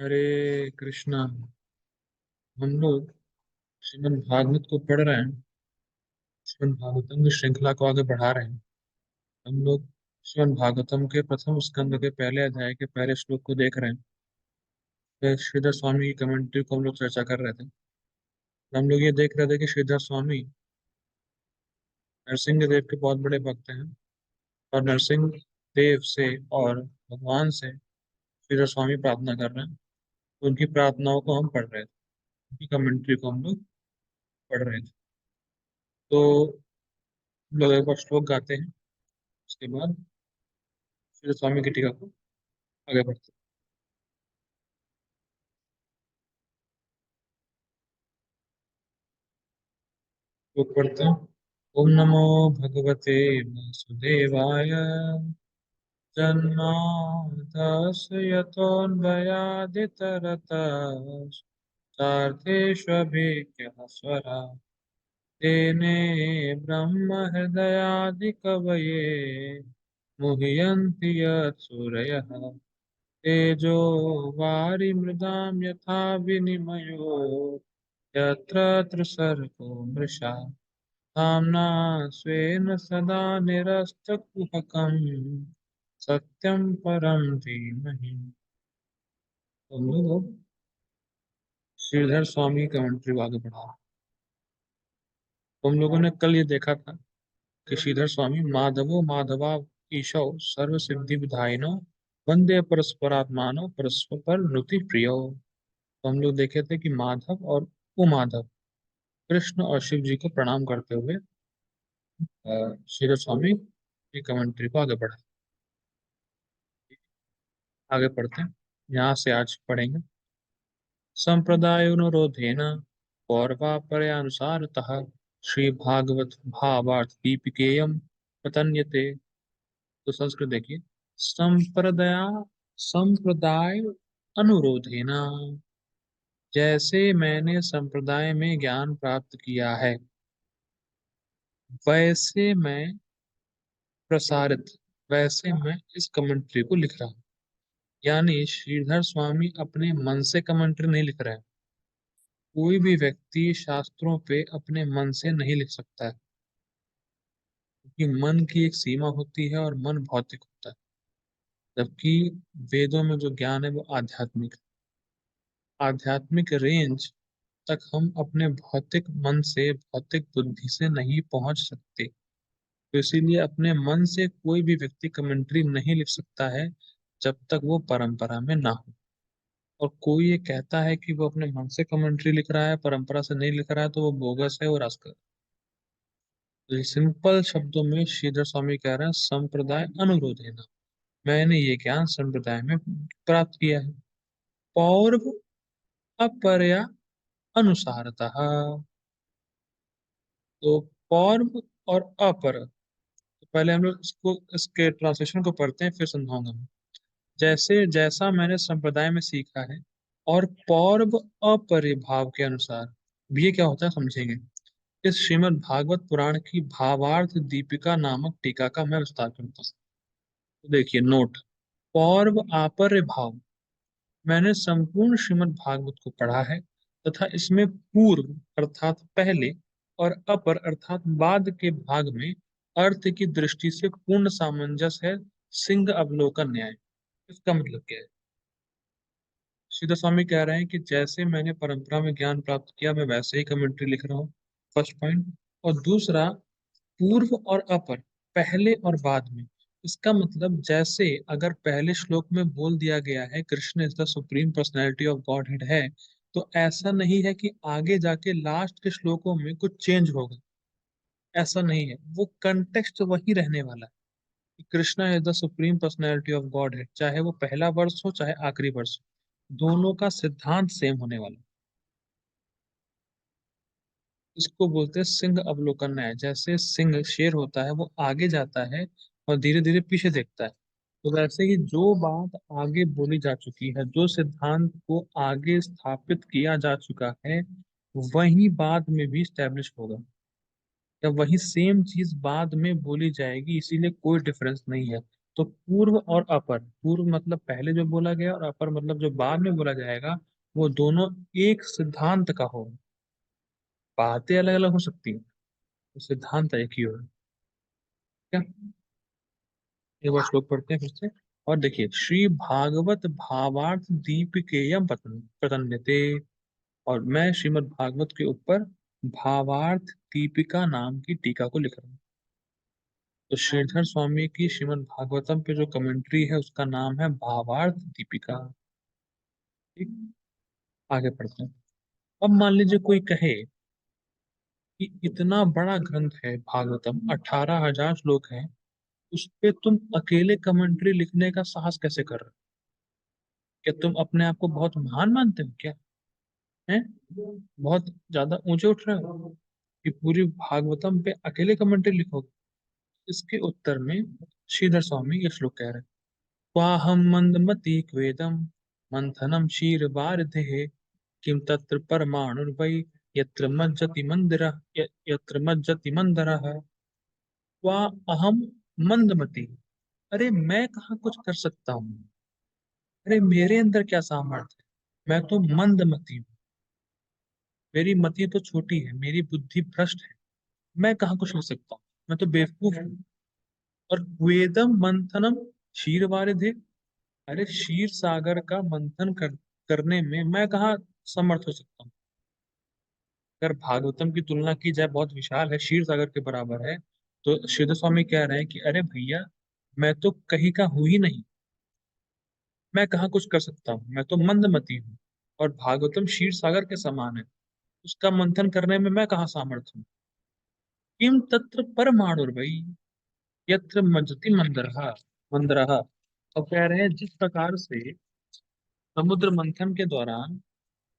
हरे कृष्णा। हम लोग श्रीमद् भागवत को पढ़ रहे हैं। श्रीमद् भागवतम की श्रृंखला को आगे बढ़ा रहे हैं। हम लोग श्रीमद् भागवतम के प्रथम स्कंद के पहले अध्याय के पहले श्लोक को देख रहे हैं। फिर श्रीधर स्वामी की कमेंट्री को हम लोग चर्चा कर रहे थे। हम लोग ये देख रहे थे कि श्रीधर स्वामी नरसिंह देव के बहुत बड़े भक्त हैं और नरसिंह देव से और भगवान से श्रीधर स्वामी प्रार्थना कर रहे हैं। तो उनकी प्रार्थनाओं को हम पढ़ रहे थे, उनकी कमेंट्री को हम लोग पढ़ रहे थे। तो हम लोग एक बार श्लोक गाते हैं, उसके बाद श्रीधर स्वामी की टीका को आगे बढ़ते हैं। श्लोक पढ़ते हैं। ओम नमो भगवते वासुदेवाय। जन्माद्यस्य यतोऽन्वयादितरतश्चार्थेष्वभिज्ञः स्वराट् तेने ब्रह्महृदयादिकवये मुह्यन्ति यत्सूरयः तेजो वारिमृदां यथा विनिमयो यत्र त्रिसर्गो मृषा धाम्ना स्वेन सदा निरस्तकुहकम् सत्यम परम धीमहि। हम लोग श्रीधर स्वामी कमेंट्री को आगे बढ़ा। तो हम लोगों ने कल ये देखा था कि श्रीधर स्वामी माधवो माधवा ईशौ सर्व सिद्धि विधायिनो वंदे परस्परात्मानो परस्पर नुति प्रियो। तो हम लोग देखे थे कि माधव और उमाधव कृष्ण और शिव जी को प्रणाम करते हुए श्रीधर स्वामी की कमेंट्री को आगे बढ़ा। आगे पढ़ते हैं, यहाँ से आज पढ़ेंगे। संप्रदायोनुरोधेन पौर्वापर्यानुसारतः श्री भागवत भावार्थ दीपिकेयम प्रतन्यते। तो संस्कृत देखिए। संप्रदाय अनुरोधेन, जैसे मैंने संप्रदाय में ज्ञान प्राप्त किया है वैसे मैं प्रसारित वैसे मैं इस कमेंट्री को लिख रहा हूँ। यानी श्रीधर स्वामी अपने मन से कमेंट्री नहीं लिख रहे हैं। कोई भी व्यक्ति शास्त्रों पे अपने मन से नहीं लिख सकता है, क्योंकि मन की एक सीमा होती है और मन भौतिक होता है। जबकि वेदों में जो ज्ञान है वो आध्यात्मिक है। आध्यात्मिक रेंज तक हम अपने भौतिक मन से भौतिक बुद्धि से नहीं पहुंच सकते। तो इसीलिए अपने मन से कोई भी व्यक्ति कमेंट्री नहीं लिख सकता है जब तक वो परंपरा में ना हो। और कोई ये कहता है कि वो अपने मन से कमेंट्री लिख रहा है, परंपरा से नहीं लिख रहा है, तो वो बोगस है और रास्कल। सिंपल शब्दों में श्रीधर स्वामी कह रहे हैं संप्रदाय अनुरोध है ना, मैंने ये ज्ञान संप्रदाय में प्राप्त किया है। पौर्व अपरया अनुसारतः। तो पौर्व और अपर, तो पहले हम लोग इसको इसके ट्रांसलेशन को पढ़ते हैं फिर समझाऊंगा मैं। जैसे जैसा मैंने संप्रदाय में सीखा है और पौर्व अपरिभाव के अनुसार। अब ये क्या होता है समझेंगे। इस श्रीमद् भागवत पुराण की भावार्थ दीपिका नामक टीका का मैं विस्तार करता हूँ। तो देखिए नोट। पौर्व आपर्य भाव, मैंने संपूर्ण श्रीमद् भागवत को पढ़ा है तथा इसमें पूर्व अर्थात पहले और अपर अर्थात बाद के भाग में अर्थ की दृष्टि से पूर्ण सामंजस्य है। सिंह अवलोकन न्याय। इसका मतलब क्या है। सीधा स्वामी कह रहे हैं कि जैसे मैंने परंपरा में ज्ञान प्राप्त किया मैं वैसे ही कमेंट्री लिख रहा हूँ, फर्स्ट पॉइंट। और दूसरा, पूर्व और अपर, पहले और बाद में। इसका मतलब जैसे अगर पहले श्लोक में बोल दिया गया है Krishna is the supreme personality of God head है, तो ऐसा नहीं है कि आगे जाके लास्ट के श्लोकों में कुछ चेंज होगा। ऐसा नहीं है, वो कंटेक्स्ट वही रहने वाला है कि Krishna is the supreme personality of God head, चाहे वो पहला वर्ष हो चाहे आखिरी वर्ष हो, दोनों का सिद्धांत सेम होने वाला है। इसको बोलते हैं सिंह अवलोकन न्याय। जैसे सिंह शेर होता है वो आगे जाता है और धीरे धीरे पीछे देखता है, तो वैसे ही जो बात आगे बोली जा चुकी है, जो सिद्धांत को आगे स्थापित किया जा चुका है, वही बाद में भी स्टैब्लिश होगा या वही सेम चीज बाद में बोली जाएगी। इसीलिए कोई डिफरेंस नहीं है। तो पूर्व और अपर, पूर्व मतलब पहले जो बोला गया और अपर मतलब जो बाद में बोला जाएगा, वो दोनों एक सिद्धांत का हो। बातें अलग अलग हो सकती हैं, तो सिद्धांत एक ही हो। क्या, एक बार श्लोक पढ़ते हैं फिर से। और देखिए, श्री भागवत भावार्थ दीपिकेयम पतन प्रतन्यते। और मैं श्रीमद् भागवत के ऊपर भावार्थ दीपिका नाम की टीका को लिख रहा हूँ। तो श्रीधर स्वामी की श्रीमद् भागवतम पे जो कमेंट्री है उसका नाम है भावार्थ दीपिका। ठीक, आगे पढ़ते हैं। अब मान लीजिए कोई कहे कि इतना बड़ा ग्रंथ है भागवतम, 18,000 श्लोक हैं, उस पे तुम अकेले कमेंट्री लिखने का साहस कैसे कर रहे हो? क्या तुम अपने आप को बहुत महान मानते हो क्या? हैं? बहुत ज्यादा ऊंचे उठ रहे हो कि पूरी भागवतम पे अकेले कमेंट्री लिखोगे? इसके उत्तर में श्रीधर स्वामी ये श्लोक कह रहे हैं। क्वाहम मंदमति क्वेदम मंथनम क्षीरवारिधे किम तत्र परमाणुर्वै यत्र मज्जति मंदिरः यत्र मज्जति मंदरः। क्वा अहम मंदमति, अरे मैं कहाँ कुछ कर सकता हूँ? अरे मेरे अंदर क्या सामर्थ्य है? मैं तो मंदमति हूँ, मेरी मति तो छोटी है, मेरी बुद्धि भ्रष्ट है, मैं कहाँ कुछ कर सकता हूँ, मैं तो बेवकूफ हूँ। और वेदम मंथनम क्षीर वारिधे, अरे क्षीर सागर का मंथन करने में मैं कहाँ समर्थ हो सकता हूँ? अगर भागवतम की तुलना की जाए बहुत विशाल है, क्षीर सागर के बराबर है, तो श्रीधर स्वामी कह रहे हैं कि अरे भैया, मैं तो कहीं का हूं ही नहीं, मैं कहाँ कुछ कर सकता हूँ, मैं तो मंदमती हूँ। और भागवतम क्षीर सागर के समान है, उसका मंथन करने में मैं कहाँ सामर्थ्य हूँ? किम तत्र परमाणुर्वै यत्र मज्जति मंदरहा मंदरहा। अब कह रहे हैं जिस प्रकार से समुद्र मंथन के दौरान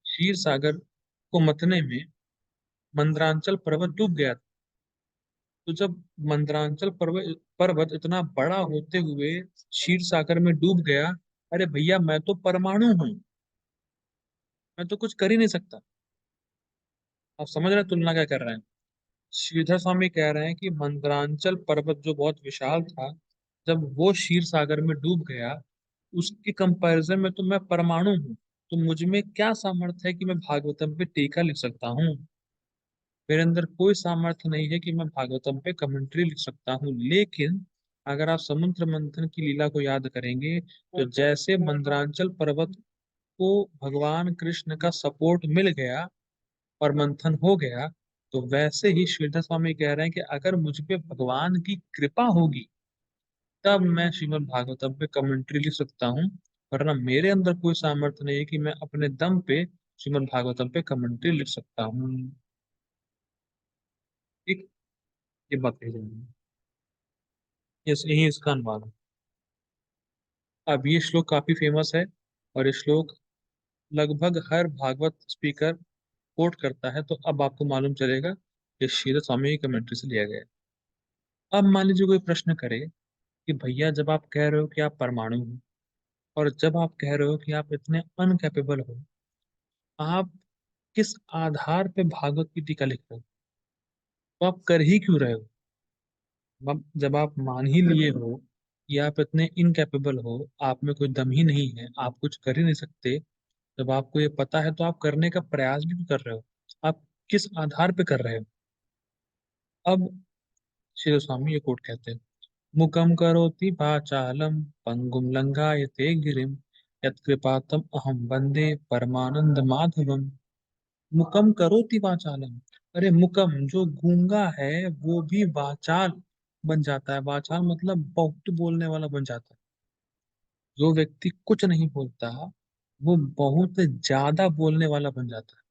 क्षीर सागर को मतने में मंदरांचल पर्वत डूब गया था। तो जब मंदरांचल पर्वत पर्वत इतना बड़ा होते हुए क्षीर सागर में डूब गया, अरे भैया मैं तो परमाणु हूँ, मैं तो कुछ कर ही नहीं सकता। आप समझ रहे हैं तुलना क्या कर रहे हैं? श्रीधर स्वामी कह रहे हैं कि मंदरांचल पर्वत जो बहुत विशाल था, जब वो क्षीर सागर में डूब गया, उसके कंपैरिजन में तो मैं परमाणु हूँ। तो मुझ में क्या सामर्थ्य है कि मैं भागवतम पे टीका लिख सकता हूँ? मेरे अंदर कोई सामर्थ्य नहीं है कि मैं भागवतम पे कमेंट्री लिख सकता हूँ। लेकिन अगर आप समुद्र मंथन की लीला को याद करेंगे, तो जैसे मंदरांचल पर्वत को भगवान कृष्ण का सपोर्ट मिल गया और मंथन हो गया, तो वैसे ही श्रीधर स्वामी कह रहे हैं कि अगर मुझ पे भगवान की कृपा होगी, तब मैं श्रीमद् भागवतम पे कमेंट्री लिख सकता हूँ। वरना मेरे अंदर कोई सामर्थ्य नहीं है कि मैं अपने दम पे श्रीमद् भागवतम पे कमेंट्री लिख सकता हूँ। ठीक, ये बात कही जाएगी। यही इसका अनुवाद है। अब ये श्लोक काफी फेमस है, और ये श्लोक लगभग हर भागवत स्पीकर कोट करता है, तो अब आपको मालूम चलेगा कि श्रीधर स्वामी की कमेंट्री से लिया गया है। अब मान लीजिए कोई प्रश्न करे कि भैया, जब आप कह रहे हो कि आप परमाणु हो, और जब आप कह रहे हो कि आप इतने अनकैपेबल हो, आप किस आधार पे भागवत की टीका लिख रहे हो? तो आप कर ही क्यों रहे हो? जब आप मान ही लिए हो कि आप इतने इनकैपेबल हो, आप में कोई दम ही नहीं है, आप कुछ कर ही नहीं सकते, जब आपको ये पता है तो आप करने का प्रयास भी क्यों कर रहे हो? आप किस आधार पे कर रहे हो? अब श्री स्वामी ये कोट कहते हैं। मुकम करोति वाचालम पंगुम लंघायते गिरिम यत्कृपातम अहम वंदे परमानंद माधवम। मुकम करोति वाचालम, अरे मुकम जो गूंगा है वो भी वाचाल बन जाता है। वाचाल मतलब बहुत बोलने वाला बन जाता है। जो व्यक्ति कुछ नहीं बोलता, वो बहुत ज्यादा बोलने वाला बन जाता है।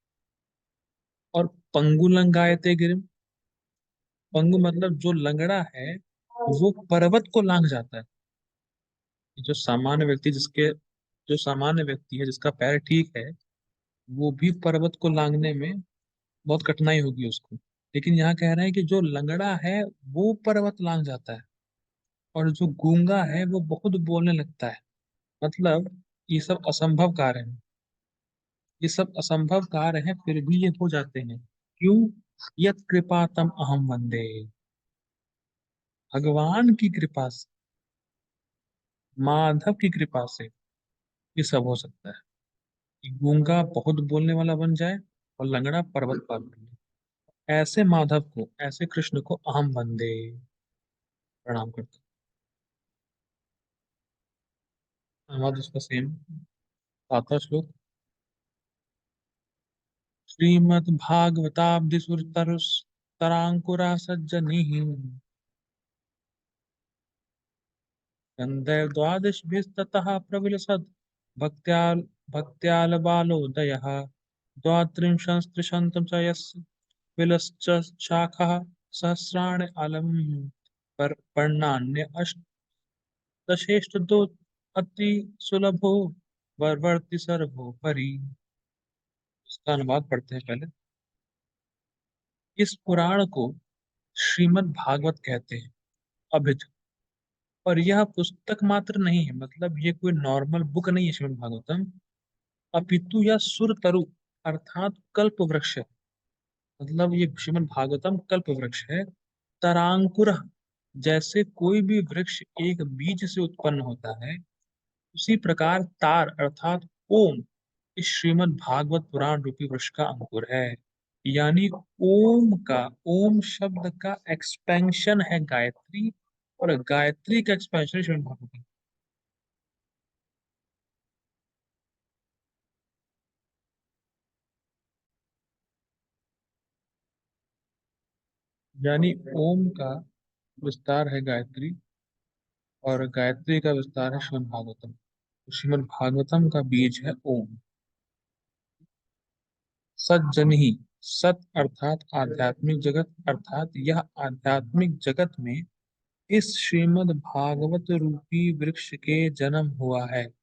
और पंगु लंगायते गिरिम, पंगु मतलब जो लंगड़ा है वो पर्वत को लांग जाता है। जो सामान्य व्यक्ति जिसके जो सामान्य व्यक्ति है जिसका पैर ठीक है, वो भी पर्वत को लांगने में बहुत कठिनाई होगी उसको। लेकिन यहाँ कह रहे हैं कि जो लंगड़ा है वो पर्वत लांग जाता है, और जो गूंगा है वो बहुत बोलने लगता है। मतलब ये सब असंभव कार्य है, ये सब असंभव कार्य है, फिर भी ये हो जाते हैं। क्यों? यत कृपा तम अहम वंदे, भगवान की कृपा से। माधव की कृपा से ये सब हो सकता है कि गूंगा बहुत बोलने वाला बन जाए और लंगड़ा पर्वत पार कर ले। ऐसे माधव को, ऐसे कृष्ण को अहम बंदे प्रणाम करता हूँ। अनुवाद उसका सेम। सातवां श्लोक। श्रीमद्भागवताब्धिसुरतरुस्तरांकुरा सज्जनिः स्कन्धैर्द्वादशभिस्ततः प्रविलसद् भक्त्याल भक्त्यालबालोदयः द्वात्रिंशत्स्त्रिशतं च यस्य विलश्च शाखः सहस्राणि अलम् पर पर्णान्य अष्टशेष्टदो अति सुलभो वरवर्ति सर्वोपरि। इसका अनुवाद पढ़ते हैं पहले। इस पुराण को श्रीमद् भागवत कहते हैं, अभिध। और यह पुस्तक मात्र नहीं है, मतलब ये कोई नॉर्मल बुक नहीं है श्रीमद् भागवतम, अपितु यह सुर तरु अर्थात कल्प वृक्ष है। मतलब ये श्रीमद् भागवतम कल्प वृक्ष है। तरांकुर, जैसे कोई भी वृक्ष एक बीज से उत्पन्न होता है, उसी प्रकार तार अर्थात ओम इस श्रीमद् भागवत पुराण रूपी वृक्ष का अंकुर है। यानी ओम शब्द का एक्सपेंशन है गायत्री, और गायत्री का एक्सपेंशन श्रीमद् भागवत। यानी ओम का विस्तार है गायत्री, और गायत्री का विस्तार है श्रीमद् भागवतम। तो श्रीमद् भागवतम का बीज है ओम। सज्जन ही, सत अर्थात आध्यात्मिक जगत, अर्थात यह आध्यात्मिक जगत में इस श्रीमद् भागवत रूपी वृक्ष के जन्म हुआ है।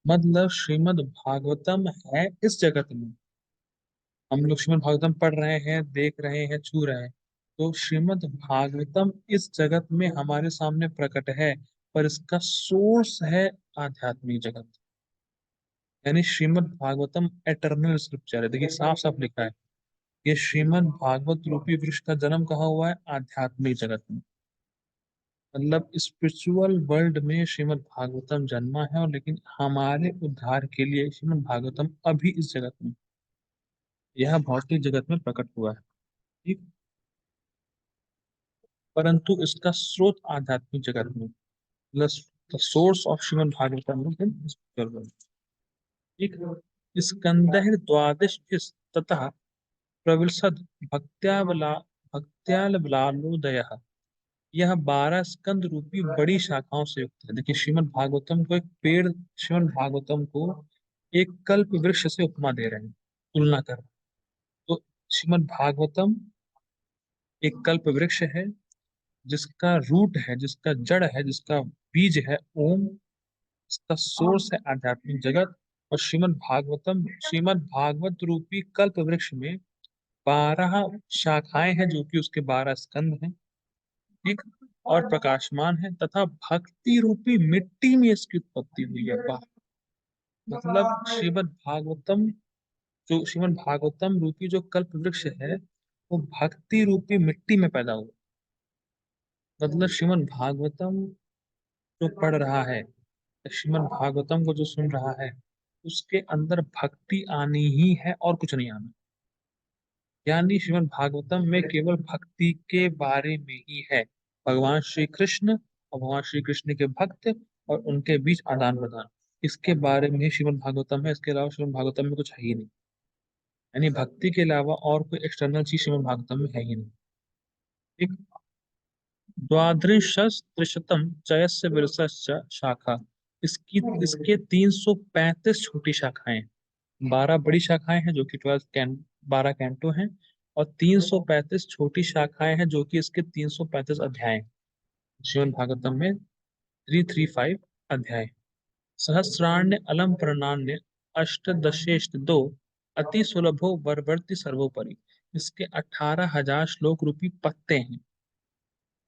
मतलब श्रीमद् भागवतम है इस जगत में। हम लोग श्रीमद् भागवतम पढ़ रहे हैं, देख रहे हैं, छू रहे हैं, तो श्रीमद् भागवतम इस जगत में हमारे सामने प्रकट है, पर इसका सोर्स है आध्यात्मिक जगत। यानी श्रीमद् भागवतम एटर्नल स्क्रिप्चर है। देखिए साफ साफ लिखा है, ये श्रीमद् भागवत रूपी वृक्ष का जन्म कहाँ हुआ है? आध्यात्मिक जगत में। मतलब स्पिरिचुअल वर्ल्ड में श्रीमद् भागवतम जन्मा है, और लेकिन हमारे उद्धार के लिए श्रीमद् भागवतम अभी इस जगत में, यह भौतिक जगत में प्रकट हुआ है। ठीक। परंतु इसका स्रोत आध्यात्मिक जगत में, the source of Shrimad Bhagavatam is in spiritual world। ठीक। स्कंदः द्वादश ततः प्रविशद भक्त्यावला भक्त्यालवलालोदयः। यह 12 स्कंद रूपी बड़ी शाखाओं से युक्त है। देखिए श्रीमद् भागवतम को एक पेड़, श्रीमद् भागवतम को एक कल्प वृक्ष से उपमा दे रहे हैं, तुलना कर। तो श्रीमद् भागवतम एक कल्प वृक्ष है, जिसका रूट है, जिसका जड़ है, जिसका बीज है ओम। इसका सोर्स है आध्यात्मिक जगत। और श्रीमद् भागवत रूपी कल्प वृक्ष में 12 शाखाएं हैं, जो कि उसके 12 स्कंद हैं। ठीक। और प्रकाशमान है, तथा भक्ति रूपी मिट्टी में इसकी उत्पत्ति हुई है। वाह! मतलब श्रीमद् भागवतम रूपी जो कल्प वृक्ष है, वो भक्ति रूपी मिट्टी में पैदा हुआ। मतलब श्रीमद् भागवतम जो पढ़ रहा है, श्रीमद् भागवतम को जो सुन रहा है, उसके अंदर भक्ति आनी ही है और कुछ नहीं आना। यानी श्रीमद् भागवतम में केवल भक्ति के बारे में ही है। भगवान श्री कृष्ण और भगवान श्री कृष्ण के भक्त और उनके बीच आदान प्रदान, इसके बारे में ही श्रीमद् भागवतम है। इसके अलावा श्रीमद् भागवतम में कुछ है ही नहीं। यानी भक्ति के अलावा और कोई एक्सटर्नल चीज श्रीमद् भागवतम में है ही नहीं। ठीक। द्वादशत्रिशतम चयस्य विरसश्च शाखा। इसकी इसके 335 छोटी शाखाएं, 12 बड़ी शाखाएं हैं जो कि 12 कैंटो हैं, और 335 छोटी शाखाएं हैं जो कि इसके 335 अध्याय हैं। श्रीमद् भागवतम में 335 अध्याय। सहस्राण्य अलम प्रणान्य अष्टदशेष्ट दो अति सुलभो वरवर्ति सर्वोपरि। इसके 18,000 श्लोक रूपी पत्ते हैं।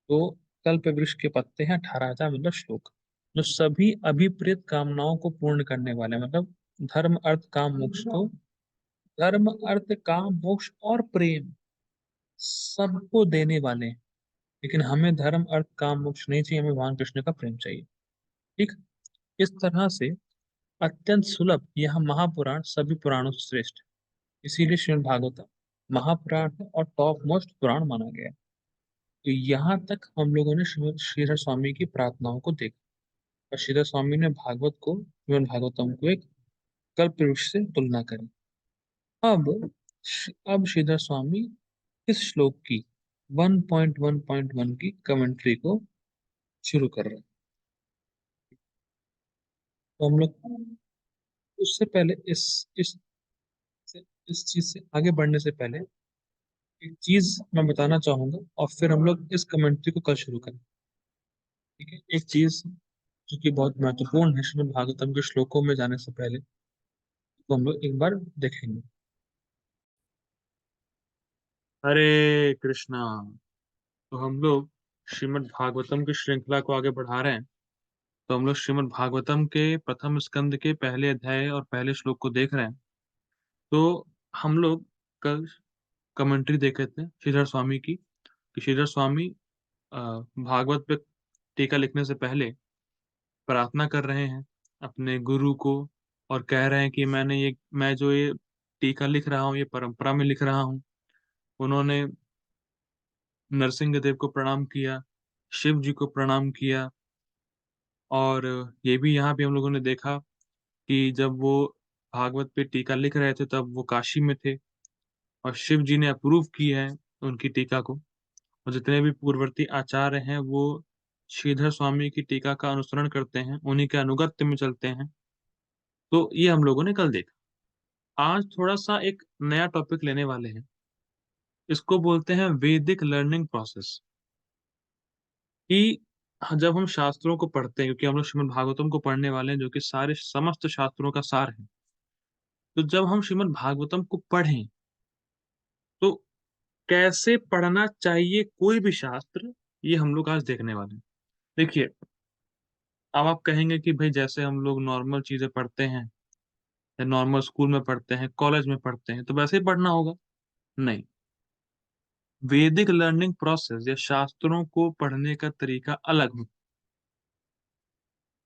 तो कल्प वृक्ष के पत्ते हैं 18,000, मतलब श्लोक, जो सभी अभिप्रेत कामनाओं को पूर्ण करने वाले हैं। मतलब धर्म अर्थ काम मोक्ष को, धर्म अर्थ काम मोक्ष और प्रेम सबको देने वाले हैं। लेकिन हमें धर्म अर्थ काम मोक्ष नहीं चाहिए, हमें भगवान कृष्ण का प्रेम चाहिए। ठीक। इस तरह से अत्यंत सुलभ यह महापुराण सभी पुराणों से श्रेष्ठ है। इसीलिए श्रीमद् भागवतम महापुराण है और टॉप मोस्ट पुराण माना गया है। तो यहाँ तक हम लोगों ने श्रीमद् श्रीधर स्वामी की प्रार्थनाओं को देखा, और श्रीधर स्वामी ने भागवत को, श्रीमद् भागवतम को एक कल्प वृक्ष से तुलना करी। अब श्रीधर स्वामी इस श्लोक की 1.1.1 की कमेंट्री को शुरू कर रहे हैं। तो हम लोग उससे पहले इस चीज से आगे बढ़ने से पहले एक चीज मैं बताना चाहूंगा, और फिर हम लोग इस कमेंट्री को कल शुरू करें। ठीक है, एक चीज जो कि बहुत महत्वपूर्ण है श्रीमद् भागवतम के श्लोकों में जाने से पहले, तो हम लोग एक बार देखेंगे। हरे कृष्णा। तो हम लोग श्रीमद् भागवतम की श्रृंखला को आगे बढ़ा रहे हैं। तो हम लोग श्रीमद् भागवतम के प्रथम स्कंद के पहले अध्याय और पहले श्लोक को देख रहे हैं। तो हम लोग कल कमेंट्री देखे थे श्रीधर स्वामी की, कि श्रीधर स्वामी भागवत पे टीका लिखने से पहले प्रार्थना कर रहे हैं अपने गुरु को, और कह रहे हैं कि मैं जो ये टीका लिख रहा हूँ, ये परंपरा में लिख रहा हूँ। उन्होंने नरसिंह देव को प्रणाम किया, शिव जी को प्रणाम किया, और ये भी यहाँ पे हम लोगों ने देखा कि जब वो भागवत पे टीका लिख रहे थे तब वो काशी में थे, और शिव जी ने अप्रूव की है उनकी टीका को। और जितने भी पूर्ववर्ती आचार्य हैं वो श्रीधर स्वामी की टीका का अनुसरण करते हैं, उन्हीं के अनुगत्य में चलते हैं। तो ये हम लोगों ने कल देखा। आज थोड़ा सा एक नया टॉपिक लेने वाले हैं। इसको बोलते हैं वैदिक लर्निंग प्रोसेस। कि जब हम शास्त्रों को पढ़ते हैं, क्योंकि हम लोग श्रीमद् भागवतम को पढ़ने वाले हैं जो कि सारे समस्त शास्त्रों का सार है, तो जब हम श्रीमद् भागवतम को पढ़ें तो कैसे पढ़ना चाहिए कोई भी शास्त्र, ये हम लोग आज देखने वाले हैं। देखिए, अब आप कहेंगे कि भाई जैसे हम लोग नॉर्मल चीजें पढ़ते हैं, या नॉर्मल स्कूल में पढ़ते हैं, कॉलेज में पढ़ते हैं, तो वैसे ही पढ़ना होगा। नहीं, वैदिक लर्निंग प्रोसेस या शास्त्रों को पढ़ने का तरीका अलग होता है।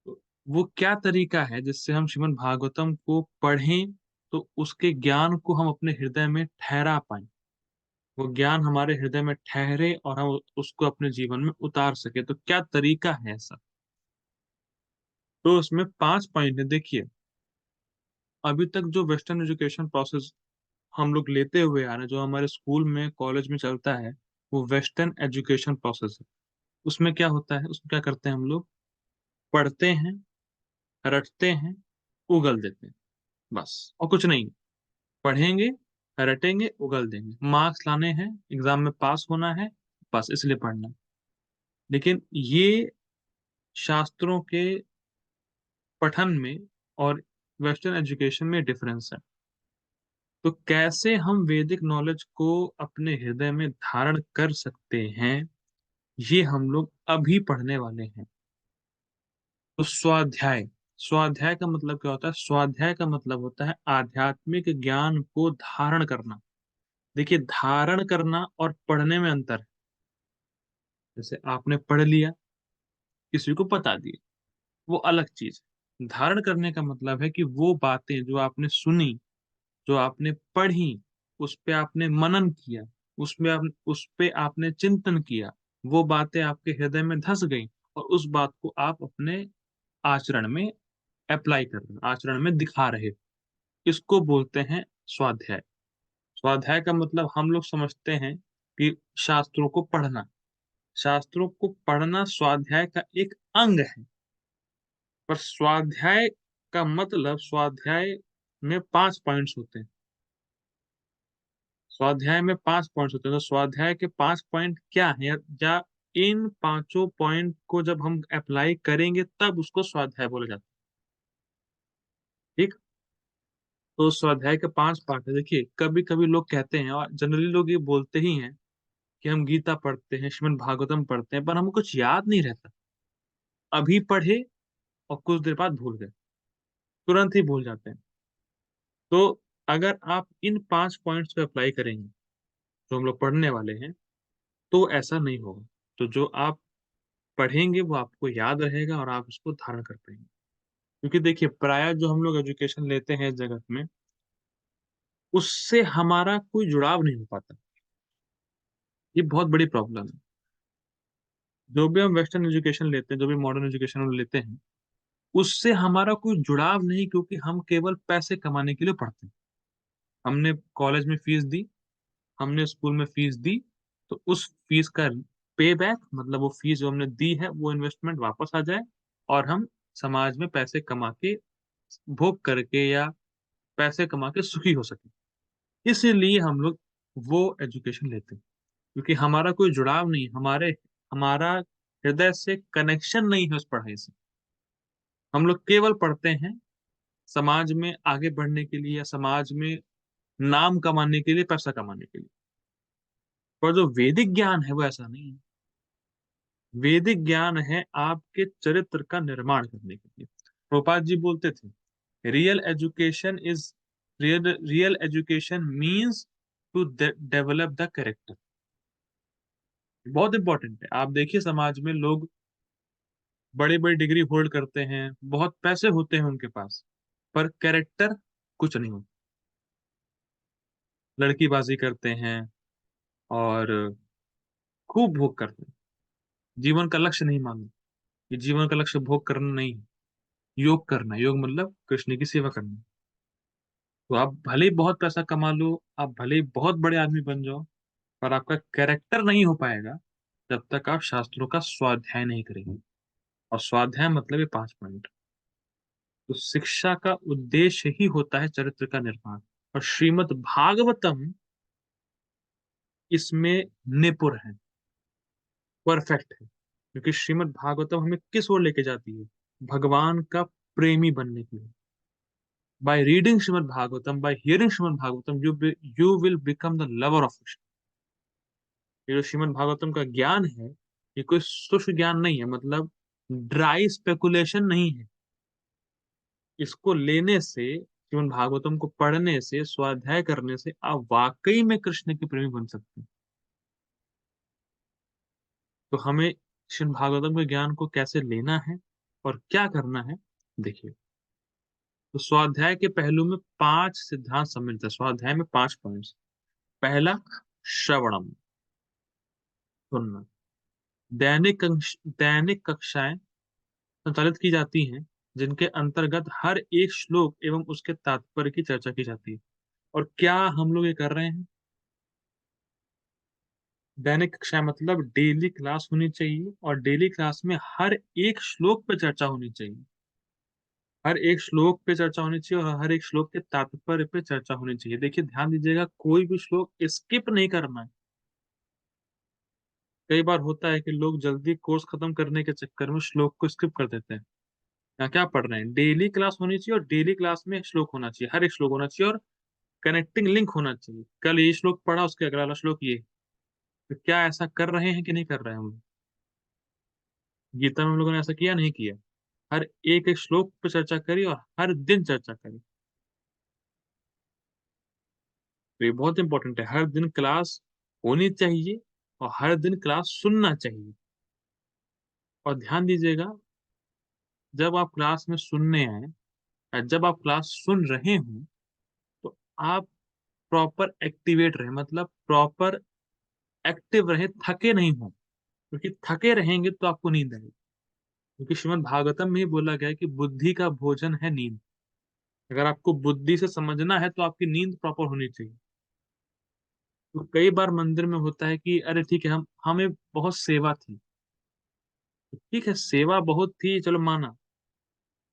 तो वो क्या तरीका है जिससे हम श्रीमद् भागवतम को पढ़ें तो उसके ज्ञान को हम अपने हृदय में ठहरा पाएं, वो ज्ञान हमारे हृदय में ठहरे और हम उसको अपने जीवन में उतार सके। तो क्या तरीका है ऐसा? तो उसमें 5 पॉइंट है। देखिए, अभी तक जो वेस्टर्न एजुकेशन प्रोसेस हम लोग लेते हुए आ रहे हैं, जो हमारे स्कूल में कॉलेज में चलता है, वो वेस्टर्न एजुकेशन प्रोसेस है। उसमें क्या होता है, उसमें क्या करते हैं हम लोग? पढ़ते हैं, रटते हैं, उगल देते हैं, बस और कुछ नहीं। पढ़ेंगे, रटेंगे, उगल देंगे, मार्क्स लाने हैं, एग्जाम में पास होना है, बस इसलिए पढ़ना है। लेकिन ये शास्त्रों के पठन में और वेस्टर्न एजुकेशन में डिफरेंस है। तो कैसे हम वैदिक नॉलेज को अपने हृदय में धारण कर सकते हैं, ये हम लोग अभी पढ़ने वाले हैं। तो स्वाध्याय, स्वाध्याय का मतलब क्या होता है? स्वाध्याय का मतलब होता है आध्यात्मिक ज्ञान को धारण करना। देखिए, धारण करना और पढ़ने में अंतर है। जैसे आपने पढ़ लिया, किसी को बता दिया, वो अलग चीज है। धारण करने का मतलब है कि वो बातें जो आपने सुनी, जो आपने पढ़ी, उस पे आपने मनन किया, उस पे आपने चिंतन किया, वो बातें आपके हृदय में धस गई, और उस बात को आप अपने आचरण में अप्लाई कर रहे हो, आचरण में दिखा रहे हो। इसको बोलते हैं स्वाध्याय। स्वाध्याय का मतलब हम लोग समझते हैं कि शास्त्रों को पढ़ना। शास्त्रों को पढ़ना स्वाध्याय का एक अंग है। पर स्वाध्याय का मतलब, स्वाध्याय में 5 पॉइंट्स होते हैं। स्वाध्याय में 5 पॉइंट्स होते हैं। तो स्वाध्याय के 5 पॉइंट क्या है, या इन 5 पॉइंट को जब हम अप्लाई करेंगे तब उसको स्वाध्याय बोला जाता है। ठीक। तो स्वाध्याय के 5 पार्ट है। देखिए, कभी कभी लोग कहते हैं, और जनरली लोग ये बोलते ही हैं, कि हम गीता पढ़ते हैं, श्रीमद् भागवतम पढ़ते हैं, पर हमको कुछ याद नहीं रहता। अभी पढ़े और कुछ देर बाद भूल गए, तुरंत ही भूल जाते हैं। तो अगर आप इन 5 पॉइंट्स पे अप्लाई करेंगे जो हम लोग पढ़ने वाले हैं, तो ऐसा नहीं होगा। तो जो आप पढ़ेंगे वो आपको याद रहेगा और आप उसको धारण कर पाएंगे। क्योंकि देखिए प्रायः जो हम लोग एजुकेशन लेते हैं इस जगत में, उससे हमारा कोई जुड़ाव नहीं हो पाता। ये बहुत बड़ी प्रॉब्लम है। जो भी हम वेस्टर्न एजुकेशन लेते हैं, जो भी मॉडर्न एजुकेशन हम लेते हैं, उससे हमारा कोई जुड़ाव नहीं, क्योंकि हम केवल पैसे कमाने के लिए पढ़ते हैं। हमने कॉलेज में फीस दी, हमने स्कूल में फीस दी, तो उस फीस का पे बैक, मतलब वो फीस जो हमने दी है वो इन्वेस्टमेंट वापस आ जाए और हम समाज में पैसे कमा के, भोग करके या पैसे कमा के सुखी हो सके। इसीलिए हम लोग वो एजुकेशन लेते हैं, क्योंकि हमारा कोई जुड़ाव नहीं, हमारा हृदय से कनेक्शन नहीं है उस पढ़ाई से। हम लोग केवल पढ़ते हैं समाज में आगे बढ़ने के लिए या समाज में नाम कमाने के लिए, पैसा कमाने के लिए। पर जो वैदिक ज्ञान है वो ऐसा नहीं है। वैदिक ज्ञान है आपके चरित्र का निर्माण करने के लिए। प्रभुपाद जी बोलते थे, real education is real education means to develop the character. बहुत इंपॉर्टेंट है। आप देखिए समाज में लोग बड़ी बड़ी डिग्री होल्ड करते हैं, बहुत पैसे होते हैं उनके पास, पर कैरेक्टर कुछ नहीं होता। लड़कीबाजी करते हैं और खूब भोग करते हैं। जीवन का लक्ष्य नहीं मानते। ये जीवन का लक्ष्य भोग करना नहीं है, योग करना है। योग मतलब कृष्ण की सेवा करना। तो आप भले ही बहुत पैसा कमा लो, आप भले ही बहुत बड़े आदमी बन जाओ, पर आपका कैरेक्टर नहीं हो पाएगा जब तक आप शास्त्रों का स्वाध्याय नहीं करेंगे। और स्वाध्याय मतलब ये 5 पॉइंट। तो शिक्षा का उद्देश्य ही होता है चरित्र का निर्माण। और श्रीमद् भागवतम इसमें निपुण है, परफेक्ट है। क्योंकि श्रीमद् भागवतम हमें किस ओर लेके जाती है? भगवान का प्रेमी बनने की। By reading Shrimad Bhagavatam, bye hearing Shrimad Bhagavatam, you will become the lover of Krishna. ये जो श्रीमद् भागवतम का ज्ञान है, ये कोई शुष्क ज्ञान नहीं है, मतलब ड्राई स्पेकुलेशन नहीं है। इसको लेने से, श्रीमद् भागवतम को पढ़ने से, स्वाध्याय करने से आप वाकई में कृष्ण के प्रेमी बन सकते हैं। तो हमें श्रीमद् भागवतम के ज्ञान को कैसे लेना है और क्या करना है, देखिए। तो स्वाध्याय के पहलू में 5 सिद्धांत सम्मिलित है। स्वाध्याय में 5 पॉइंट्स। पहला, श्रवणम, सुनना। दैनिक कक्षाएं संचालित की जाती हैं, जिनके अंतर्गत हर एक श्लोक एवं उसके तात्पर्य की चर्चा की जाती है। और क्या हम लोग ये कर रहे हैं? दैनिक कक्षा मतलब डेली क्लास होनी चाहिए, और डेली क्लास में हर एक श्लोक पे चर्चा होनी चाहिए। हर एक श्लोक पे चर्चा होनी चाहिए और हर एक श्लोक के तात्पर्य पे चर्चा होनी चाहिए। देखिए ध्यान दीजिएगा, कोई भी श्लोक स्किप नहीं करना है। कई बार होता है कि लोग जल्दी कोर्स खत्म करने के चक्कर में श्लोक को स्किप कर देते हैं। यहाँ क्या पढ़ रहे हैं? डेली क्लास होनी चाहिए और डेली क्लास में श्लोक होना चाहिए, हर एक श्लोक होना चाहिए, और कनेक्टिंग लिंक होना चाहिए। कल ये श्लोक पढ़ा, उसके अगला वाला श्लोक ये। तो क्या ऐसा कर रहे हैं कि नहीं कर रहे हैं हम लोग? गीता में हम लोगों ने ऐसा किया नहीं किया? हर एक एक श्लोक पे चर्चा करी और हर दिन चर्चा करी। तो ये बहुत इंपॉर्टेंट है। हर दिन क्लास होनी चाहिए और हर दिन क्लास सुनना चाहिए। और ध्यान दीजिएगा, जब आप क्लास में सुनने आए या जब आप क्लास सुन रहे हो, तो आप प्रॉपर एक्टिवेट रहे, मतलब प्रॉपर एक्टिव रहे, थके नहीं हो। क्योंकि थके रहेंगे तो आपको नींद आएगी। क्योंकि श्रीमद् भागवतम में ही बोला गया है कि बुद्धि का भोजन है नींद। अगर आपको बुद्धि से समझना है तो आपकी नींद प्रॉपर होनी चाहिए। तो कई बार मंदिर में होता है कि अरे ठीक है, हम हमें बहुत सेवा थी। ठीक है, सेवा बहुत थी, चलो माना।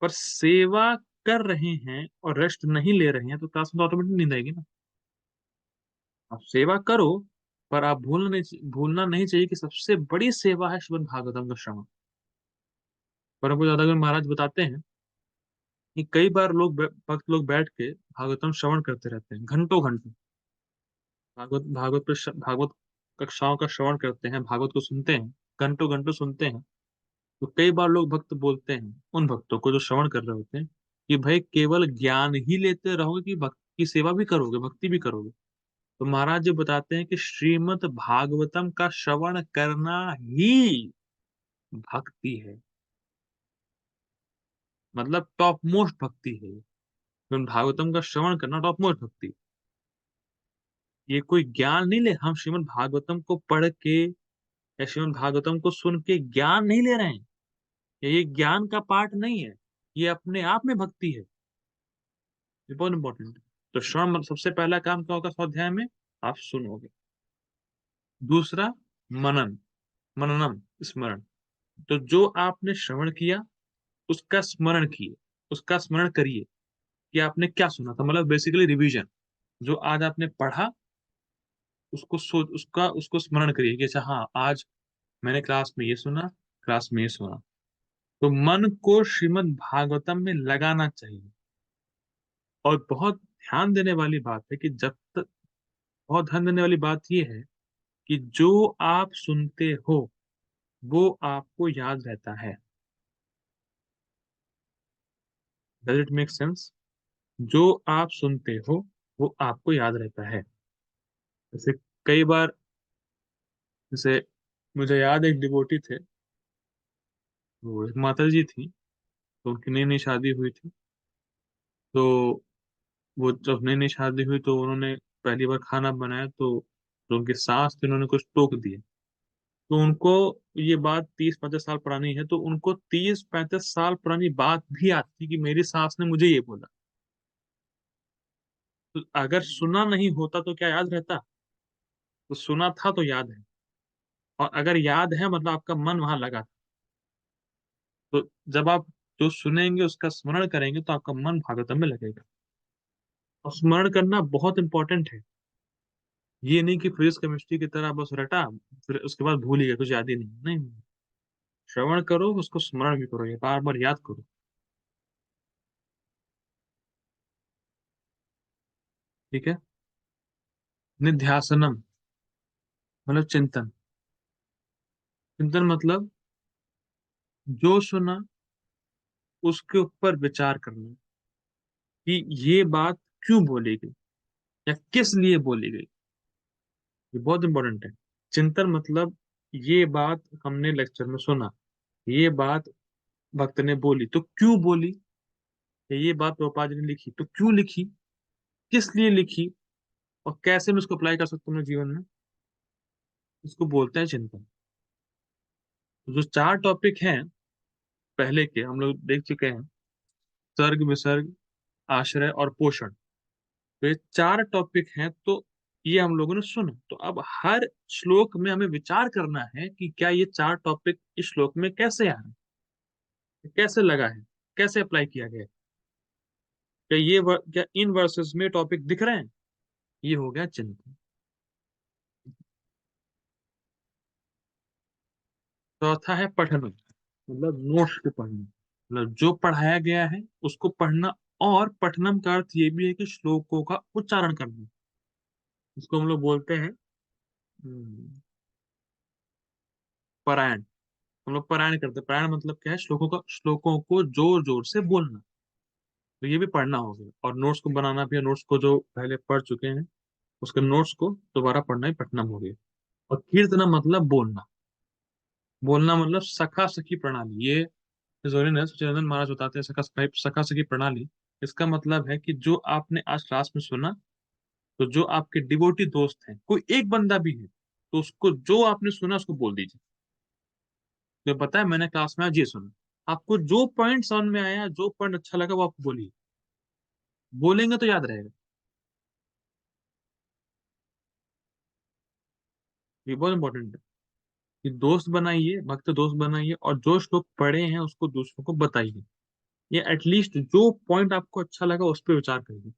पर सेवा कर रहे हैं और रेस्ट नहीं ले रहे हैं, तो क्लास में ऑटोमेटिक नींद आएगी ना। आप सेवा करो, पर आप भूलना नहीं चाहिए कि सबसे बड़ी सेवा है श्रीमद् भागवतम का श्रवण। परम पूज्य दादा महाराज बताते हैं कि कई बार भक्त लोग बैठ के भागवतम श्रवण करते रहते हैं, घंटों घंटों। भागवत कक्षाओं का श्रवण करते हैं, भागवत को सुनते हैं, घंटों घंटों सुनते हैं। तो कई बार लोग भक्त बोलते हैं उन भक्तों को जो श्रवण कर रहे होते हैं कि भाई केवल ज्ञान ही लेते रहोगे कि भक्ति की सेवा भी करोगे, भक्ति भी करोगे? तो महाराज जी बताते हैं कि श्रीमद् भागवतम का श्रवण करना ही भक्ति है, मतलब टॉप मोस्ट भक्ति है। श्रीमद् भागवतम का श्रवण करना टॉप मोस्ट भक्ति। ये कोई ज्ञान नहीं ले, हम श्रीमद् भागवतम को पढ़ के या श्रीमद् भागवतम को सुन के ज्ञान नहीं ले रहे हैं। ये ज्ञान का पार्ट नहीं है, ये अपने आप में भक्ति है। ये बहुत इंपॉर्टेंट है। तो श्रवण सबसे पहला काम क्या होगा स्वाध्याय में? आप सुनोगे। दूसरा, मनन, मननम, स्मरण। तो जो आपने श्रवण किया उसका स्मरण किए, उसका स्मरण करिए कि आपने क्या सुना था, मतलब बेसिकली रिवीजन। जो आज आपने पढ़ा उसको सोच, उसको स्मरण करिए कि अच्छा हाँ, आज मैंने क्लास में ये सुना, क्लास में ये सुना। तो मन को श्रीमद् भागवतम में लगाना चाहिए। और बहुत ध्यान देने वाली बात है कि जब तक, बहुत ध्यान देने वाली बात ये है कि जो आप सुनते हो वो आपको याद रहता है। Does it make sense? जो आप सुनते हो वो आपको याद रहता है। जैसे कई बार, जैसे मुझे याद है, एक डिवोटी थे, वो एक माता जी थी। तो उनकी नई नई शादी हुई थी। तो वो जब नई नई शादी हुई तो उन्होंने पहली बार खाना बनाया, तो जो उनकी सास थी उन्होंने कुछ टोक दिए। तो उनको, ये बात 30-35 साल पुरानी है, तो उनको 30-35 साल पुरानी बात भी आती थी कि मेरी सास ने मुझे ये बोला। तो अगर सुना नहीं होता तो क्या याद रहता? तो सुना था तो याद है। और अगर याद है मतलब आपका मन वहां लगा था। तो जब आप जो सुनेंगे उसका स्मरण करेंगे तो आपका मन भागवतम में लगेगा। और स्मरण करना बहुत इंपॉर्टेंट है। ये नहीं कि फिजिक्स केमिस्ट्री की तरह बस रटा फिर उसके बाद भूल ही गए, कुछ याद ही नहीं। नहीं, श्रवण करो, उसको स्मरण भी करो, ये बार बार याद करो। ठीक है। निध्यासनम, मतलब चिंतन। चिंतन मतलब जो सुना उसके ऊपर विचार करना कि ये बात क्यों बोली गई या किस लिए बोली गई। ये बहुत इंपॉर्टेंट है। चिंतन मतलब ये बात हमने लेक्चर में सुना, ये बात भक्त ने बोली तो क्यों बोली, या ये बात प्रभुपाद जी ने लिखी तो क्यों लिखी, किस लिए लिखी, और कैसे मैं उसको अप्लाई कर सकता हूँ अपने जीवन में। इसको बोलते हैं चिंतन। तो जो 4 टॉपिक हैं पहले के हम लोग देख चुके हैं, सर्ग, विसर्ग, आश्रय और पोषण। तो ये 4 टॉपिक हैं। तो ये हम लोगों ने सुना, तो अब हर श्लोक में हमें विचार करना है कि क्या ये 4 टॉपिक इस श्लोक में कैसे आ रहे हैं, कैसे लगा है, कैसे अप्लाई किया गया है। क्या क्या इन वर्सेस में टॉपिक दिख रहे हैं? ये हो गया चिंतन। चौथा है पठन, मतलब नोट्स को पढ़ना, मतलब जो पढ़ाया गया है उसको पढ़ना। और पठनम का अर्थ ये भी है कि श्लोकों का उच्चारण करना। इसको हम लोग बोलते हैं पारायण। हम लोग पारायण करते हैं। पारायण मतलब क्या है? श्लोकों को जोर जोर से बोलना। तो ये भी पढ़ना हो गया। और नोट्स को बनाना भी है। नोट्स को जो पहले पढ़ चुके हैं उसके नोट्स को दोबारा पढ़ना ही पठनम हो गया। और कीर्तना मतलब बोलना। बोलना मतलब सखा सखी प्रणाली। ये जोरीनस सच्चिदानंद महाराज बताते हैं, सखा सखी प्रणाली। इसका मतलब है कि जो आपने आज क्लास में सुना, तो जो आपके डिवोटी दोस्त हैं, कोई एक बंदा भी है, तो उसको जो आपने सुना उसको बोल दीजिए। तो पता है मैंने क्लास में आज ये सुना। आपको जो पॉइंट समझ में आया, जो पॉइंट अच्छा लगा वो आप बोलिए। बोलेंगे तो याद रहेगा। ये बहुत इंपॉर्टेंट है कि दोस्त बनाइए, भक्त दोस्त बनाइए, और जो श्लोक पढ़े हैं उसको दूसरों को बताइए। या एटलीस्ट जो पॉइंट आपको अच्छा लगा उस पर विचार करिए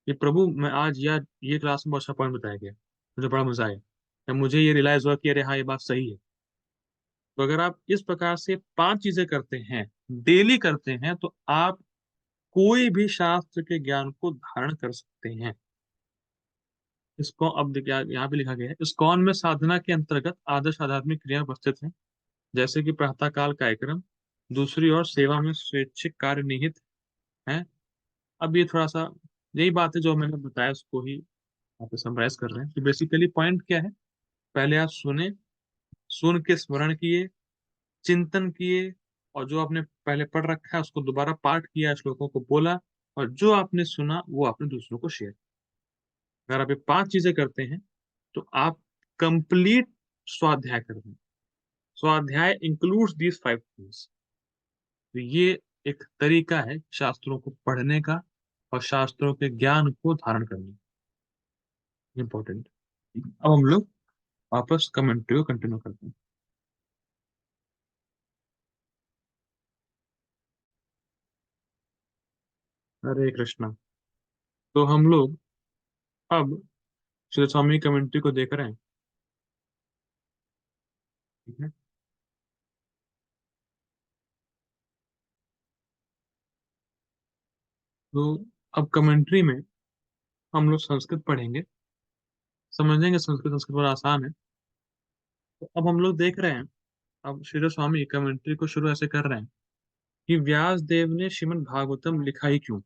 कि प्रभु मैं आज, यार ये क्लास में बहुत अच्छा पॉइंट बताया गया, मुझे बड़ा मजा आया, या मुझे ये रियलाइज हुआ कि अरे हाँ ये बात सही है। तो अगर आप इस प्रकार से 5 चीजें करते हैं, डेली करते हैं, तो आप कोई भी शास्त्र के ज्ञान को धारण कर सकते हैं। इसको अब देखिए, यहाँ पे लिखा गया है, इस्कॉन में साधना के अंतर्गत आदर्श आध्यात्मिक क्रिया उपस्थित है, जैसे कि प्रातःकाल कार्यक्रम, दूसरी ओर सेवा में स्वैच्छिक कार्य निहित है। अब ये थोड़ा सा यही बात है जो मैंने बताया, उसको ही आप समराइज कर रहे हैं। तो बेसिकली पॉइंट क्या है? पहले आप सुने, सुन के स्मरण किए, चिंतन किए, और जो आपने पहले पढ़ रखा है उसको दोबारा पाठ किया, श्लोकों को बोला, और जो आपने सुना वो आपने दूसरों को शेयर। अगर आप ये 5 चीजें करते हैं तो आप कंप्लीट स्वाध्याय कर रहे हैं। स्वाध्याय इंक्लूड्स दीज 5 थिंग्स। तो ये एक तरीका है शास्त्रों को पढ़ने का और शास्त्रों के ज्ञान को धारण करने का। इम्पोर्टेंट। अब हम लोग वापस कमेंट्री को कंटिन्यू करते हैं। हरे कृष्णा। तो हम लोग अब श्री स्वामी कमेंट्री को देख रहे हैं। ठीक है। तो अब कमेंट्री में हम लोग संस्कृत पढ़ेंगे, समझेंगे संस्कृत। संस्कृत बड़ा आसान है। तो अब हम लोग देख रहे हैं, अब श्री स्वामी कमेंट्री को शुरू ऐसे कर रहे हैं कि व्यास देव ने श्रीमद् भागवतम लिखा ही क्यों।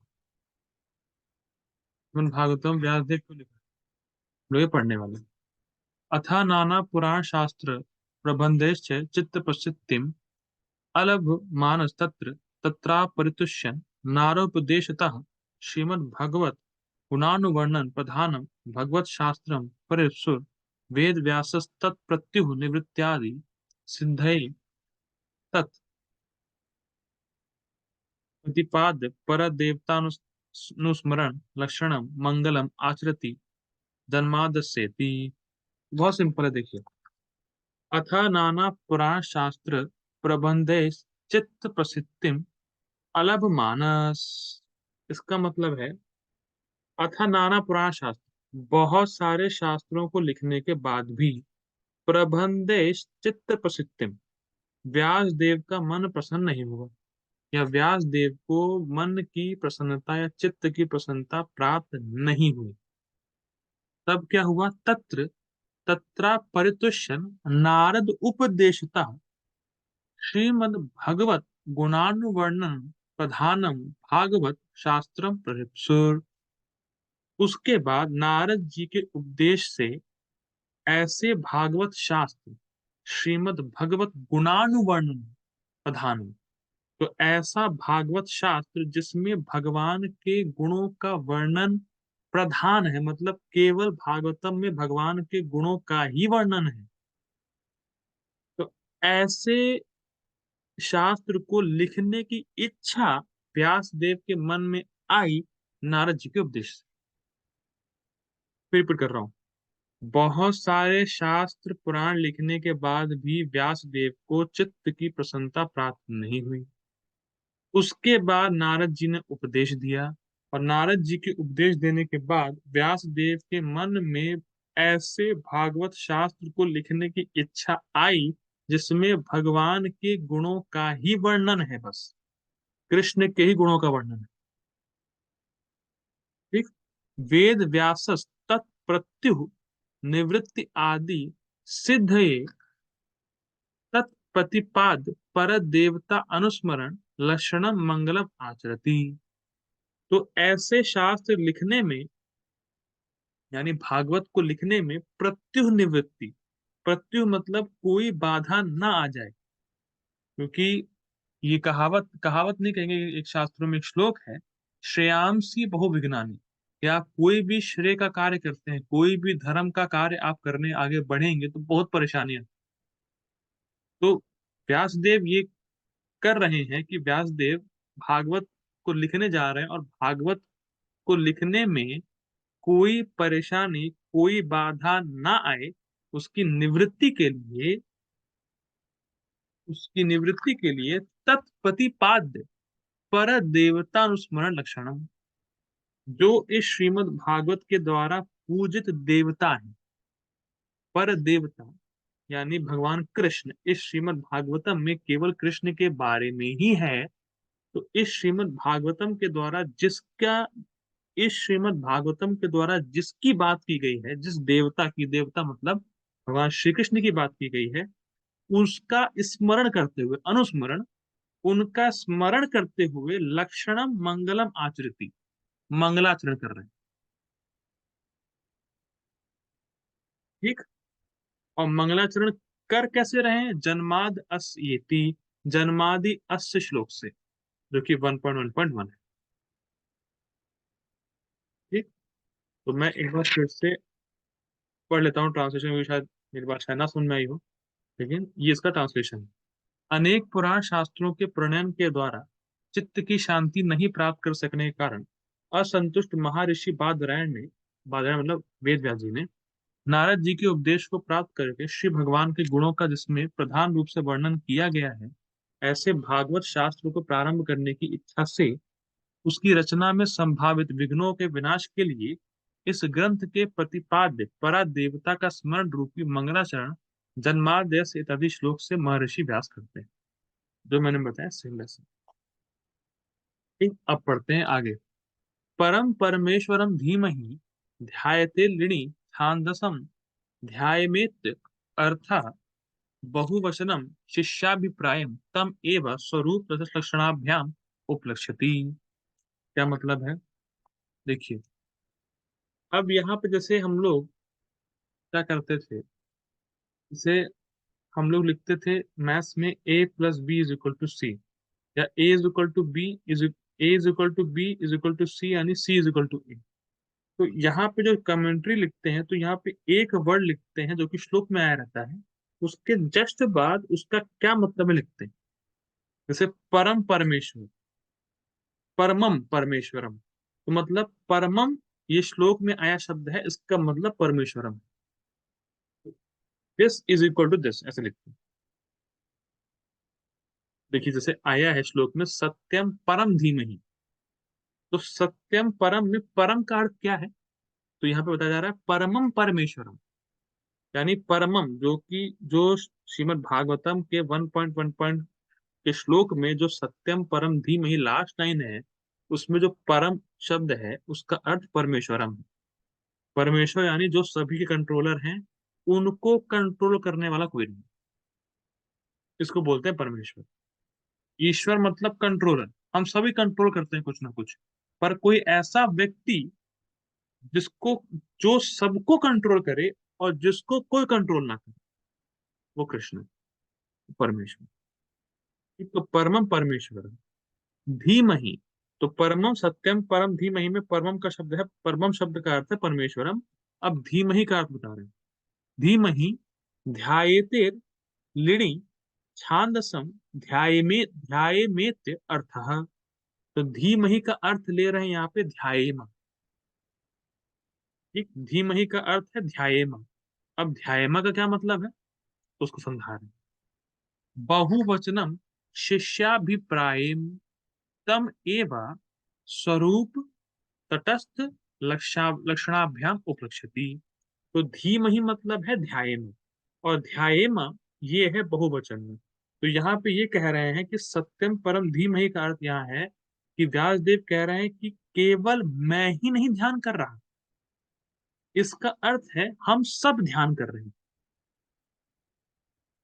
श्रीमद् भागवतम व्यास देव क्यों लिखा, हम लोग ये पढ़ने वाले हैं। अथा नाना पुराण शास्त्र प्रबंधेश्च चित्त प्रसिद्धिम अलभ मानस तत्र तत्रा परितुष्यन् नारोपदेशतः श्रीमद् भगवत गुणानुवर्णन प्रधानम भगवत शास्त्रम परिसुर वेद व्यासस्तत्प्रत्युः निवृत्त्यादि सिद्धये तत् प्रतिपाद्य पर देवतानुस्मरण लक्षणम मंगलम आचरति जन्मादस्येति। बहुत सिंपल है, देखिए। अथ नाना पुराण शास्त्र प्रबंधे चित्त प्रसिद्धिम अलभ मानस। इसका मतलब है, अथ नाना पुराण शास्त्र, बहुत सारे शास्त्रों को लिखने के बाद भी, प्रबंधेश चित्त प्रसिद्धिम, व्यास देव का मन प्रसन्न नहीं हुआ, या व्यास देव को मन की प्रसन्नता या चित्त की प्रसन्नता प्राप्त नहीं हुई। तब क्या हुआ, तत्र तत्रा परितुष्यन नारद उपदेशता श्रीमद् भगवत गुणानुवर्णन प्रधानम भागवत शास्त्रम प्रहिप्सुर। उसके बाद नारद जी के उपदेश से ऐसे भागवत शास्त्र, श्रीमद् भगवत गुणानुवर्णन प्रधान, तो ऐसा भागवत शास्त्र जिसमें भगवान के गुणों का वर्णन प्रधान है, मतलब केवल भागवतम में भगवान के गुणों का ही वर्णन है, तो ऐसे शास्त्र को लिखने की इच्छा व्यास देव के मन में आई नारद जी के उपदेश से। फिर रिपीट कर रहा हूं, बहुत सारे शास्त्र पुराण लिखने के बाद भी व्यास देव को चित्त की प्रसन्नता प्राप्त नहीं हुई। उसके बाद नारद जी ने उपदेश दिया, और नारद जी के उपदेश देने के बाद व्यास देव के मन में ऐसे भागवत शास्त्र को लिखने की इच्छा आई जिसमें भगवान के गुणों का ही वर्णन है, बस कृष्ण के ही गुणों का वर्णन है। ठीक। वेद व्यासस तत्प्रत्यु निवृत्ति आदि सिद्धये तत्प्रतिपाद पर देवता अनुस्मरण लक्षणम मंगलम आचरति। तो ऐसे शास्त्र लिखने में, यानी भागवत को लिखने में प्रत्युह निवृत्ति, प्रत्युह मतलब कोई बाधा ना आ जाए, क्योंकि ये कहावत कहावत नहीं कहेंगे, एक शास्त्रों में एक श्लोक है, श्रेयांसी बहुविघ्नानि, कि आप कोई भी श्रेय का कार्य करते हैं, कोई भी धर्म का कार्य आप करने आगे बढ़ेंगे तो बहुत परेशानियां। तो व्यासदेव ये कर रहे हैं कि व्यासदेव भागवत को लिखने जा रहे हैं, और भागवत को लिखने में कोई परेशानी, कोई बाधा ना आए, उसकी निवृत्ति के लिए, उसकी निवृत्ति के लिए तत्प्रतिपाद्य पर देवतानुस्मरण लक्षणम, जो इस श्रीमद् भागवत के द्वारा पूजित देवता है, पर देवता यानी भगवान कृष्ण, इस श्रीमद् भागवतम में केवल कृष्ण के बारे में ही है। तो इस श्रीमद् भागवतम के द्वारा जिसका, इस श्रीमद् भागवतम के द्वारा जिसकी बात की गई है, जिस देवता की, देवता मतलब भगवान श्री कृष्ण की बात की गई है, उसका स्मरण करते हुए, अनुस्मरण, उनका स्मरण करते हुए लक्षणम मंगलम आचरति, मंगलाचरण कर रहे हैं। ठीक। और मंगलाचरण कर कैसे रहे हैं? जन्माद अस येति, जन्मादि अस्य श्लोक से, जो कि 1.1.1 है। ठीक, तो मैं एक बार फिर से पढ़ लेता हूँ ट्रांसलेशन, क्योंकि शायद मेरी बात शायद ना सुन में आई हो, लेकिन ये इसका ट्रांसलेशन है। अनेक पुराण शास्त्रों के प्रणयन के द्वारा चित्त की शांति नहीं प्राप्त कर सकने के कारण असंतुष्ट महर्षि बादरायण ने, बादरायण मतलब वेद व्यास जी ने, नारद जी के उपदेश को प्राप्त करके श्री भगवान के गुणों का जिसमें प्रधान रूप से वर्णन किया गया है, ऐसे भागवत शास्त्र को प्रारंभ करने की इच्छा से उसकी रचना में संभावित विघ्नों के विनाश के लिए इस ग्रंथ के प्रतिपाद्य परा देवता का स्मरण रूपी मंगलाचरण जन्माद्यस इत्यादि श्लोक से महर्षि व्यास करते हैं, जो मैंने बताया सेम वैसे। ठीक, अब पढ़ते हैं आगे। परम परमेश्वरम धीमहि ध्यायते लिणि छांदसम ध्यायमेत्य अर्था बहुवचनम शिष्याभिप्रायम तम एव स्वरूप लक्षणाभ्याम उपलक्ष्यति। क्या मतलब है? देखिए, अब यहाँ पे जैसे हम लोग क्या करते थे, जैसे हम लोग लिखते थे मैथ्स में a+b = c, या a=b, यानी c=a। तो यहाँ पे जो कमेंट्री लिखते हैं, तो यहाँ पे एक वर्ड लिखते हैं जो कि श्लोक में आया रहता है, उसके जस्ट बाद उसका क्या मतलब है लिखते हैं। जैसे परम परमेश्वर, परमम परमेश्वरम, तो मतलब परमम, ये श्लोक में आया शब्द है, इसका मतलब परमेश्वरम। This is equal to this, ऐसे लिखते हैं। देखिए, जैसे आया है श्लोक में सत्यम परम धीमहि, तो सत्यम परम में परम का अर्थ क्या है? तो यहाँ पे बताया जा रहा है परमम परमेश्वरम, यानी परमम, जो कि जो श्रीमद् भागवतम के 1.1 के श्लोक में जो सत्यम परम धीमहि लास्ट लाइन है, उसमें जो परम शब्द है उसका अर्थ परमेश्वरम है। परमेश्वर यानी जो सभी के कंट्रोलर हैं, उनको कंट्रोल करने वाला कोई नहीं, इसको बोलते हैं परमेश्वर। ईश्वर मतलब कंट्रोलर, हम सभी कंट्रोल करते हैं कुछ ना कुछ, पर कोई ऐसा व्यक्ति जिसको, जो सबको कंट्रोल करे और जिसको कोई कंट्रोल ना करे, वो कृष्ण है, परमेश्वर। तो परमम परमेश्वर धीमहि, तो परमम सत्यम परम धीमहि में परमम का शब्द है, परमम शब्द का अर्थ है परमेश्वरम। अब धीमहि का अर्थ बता रहे हैं। धीमहि ध्यायेते लिणि छांदसम ध्यायेमेत्य अर्थः, तो धीमहि का अर्थ ले रहे हैं यहाँ पे ध्यायेम। ठीक, धीमहि का अर्थ है ध्यायेम। अब ध्यायेम का क्या मतलब है, तो उसको समझा रहे हैं। बहुवचनम शिष्याभिप्रायम तम एव स्वरूप तटस्थ लक्षणाभ्याम उपलक्ष्यति। तो धीमहि मतलब है ध्यायेम, और ध्यायेम ये है बहुवचन में। तो यहाँ पे ये कह रहे हैं कि सत्यम परम धीमहि का अर्थ यहाँ है कि व्यासदेव कह रहे हैं कि केवल मैं ही नहीं ध्यान कर रहा, इसका अर्थ है हम सब ध्यान कर रहे हैं।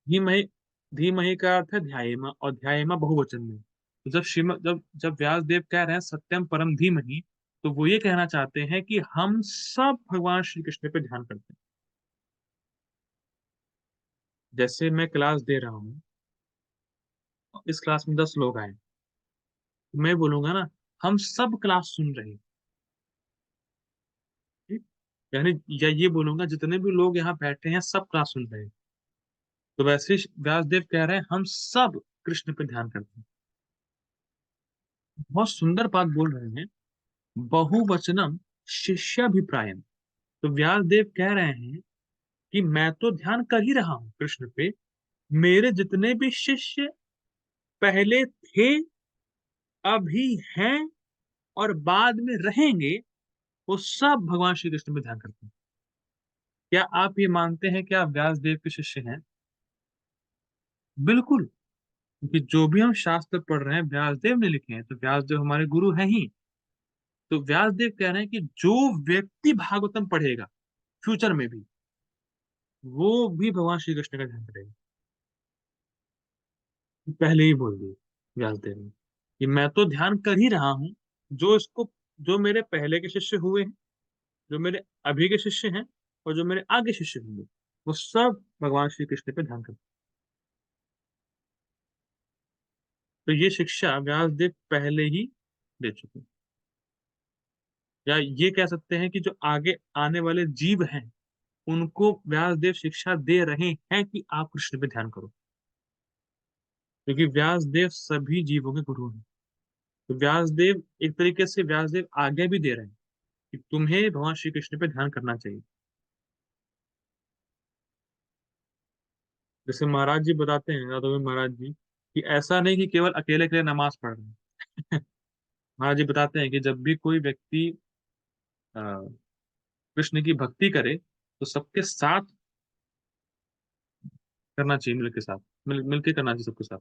धीमहि, धीमहि का अर्थ है ध्यायेमा, और ध्यायेमा बहुवचन में। तो जब श्रीमद जब जब व्यासदेव कह रहे हैं सत्यम परम धीमहि, तो वो ये कहना चाहते हैं कि हम सब भगवान श्री कृष्ण पे ध्यान करते हैं। जैसे मैं क्लास दे रहा हूँ, इस क्लास में 10 लोग आए, तो मैं बोलूंगा ना, हम सब क्लास सुन रहे हैं। ठीक? यानी, या ये बोलूंगा जितने भी लोग यहाँ बैठे हैं सब क्लास सुन रहे हैं। तो वैसे ही व्यासदेव कह रहे हैं हम सब कृष्ण पे ध्यान करते हैं। बहुत सुंदर बात बोल रहे हैं, बहुवचनम शिष्याभिप्रायम। तो व्यासदेव कह रहे हैं कि मैं तो ध्यान कर ही रहा हूं कृष्ण पे, मेरे जितने भी शिष्य पहले थे, अभी हैं, और बाद में रहेंगे, वो सब भगवान श्री कृष्ण पे ध्यान करते हैं। क्या आप ये मानते हैं कि आप व्यासदेव के शिष्य हैं? बिल्कुल, क्योंकि जो भी हम शास्त्र पढ़ रहे हैं व्यासदेव ने लिखे हैं, तो व्यासदेव हमारे गुरु हैं ही। तो व्यासदेव कह रहे हैं कि जो व्यक्ति भागवतम पढ़ेगा फ्यूचर में भी, वो भी भगवान श्री कृष्ण का ध्यान करेगा। पहले ही बोल दिया व्यासदेव ने कि मैं तो ध्यान कर ही रहा हूं, जो इसको, जो मेरे पहले के शिष्य हुए हैं, जो मेरे अभी के शिष्य हैं, और जो मेरे आगे शिष्य होंगे, वो सब भगवान श्री कृष्ण पे ध्यान करते। तो ये शिक्षा व्यासदेव पहले ही दे चुके हैं। या ये कह सकते हैं कि जो आगे आने वाले जीव हैं उनको व्यासदेव शिक्षा दे रहे हैं कि आप कृष्ण पे ध्यान करो, क्योंकि व्यासदेव सभी जीवों के गुरु हैं। तो व्यासदेव एक तरीके से व्यासदेव आगे भी दे रहे हैं कि तुम्हें भगवान श्री कृष्ण पे ध्यान करना चाहिए। जैसे महाराज जी बताते हैं, यादव महाराज जी, कि ऐसा नहीं कि केवल अकेले अकेले नमाज पढ़ रहे हैं। महाराज जी बताते हैं कि जब भी कोई व्यक्ति अ, कृष्ण की भक्ति करे तो सबके साथ करना चाहिए, मिल के साथ, मिल के करना चाहिए सबके साथ।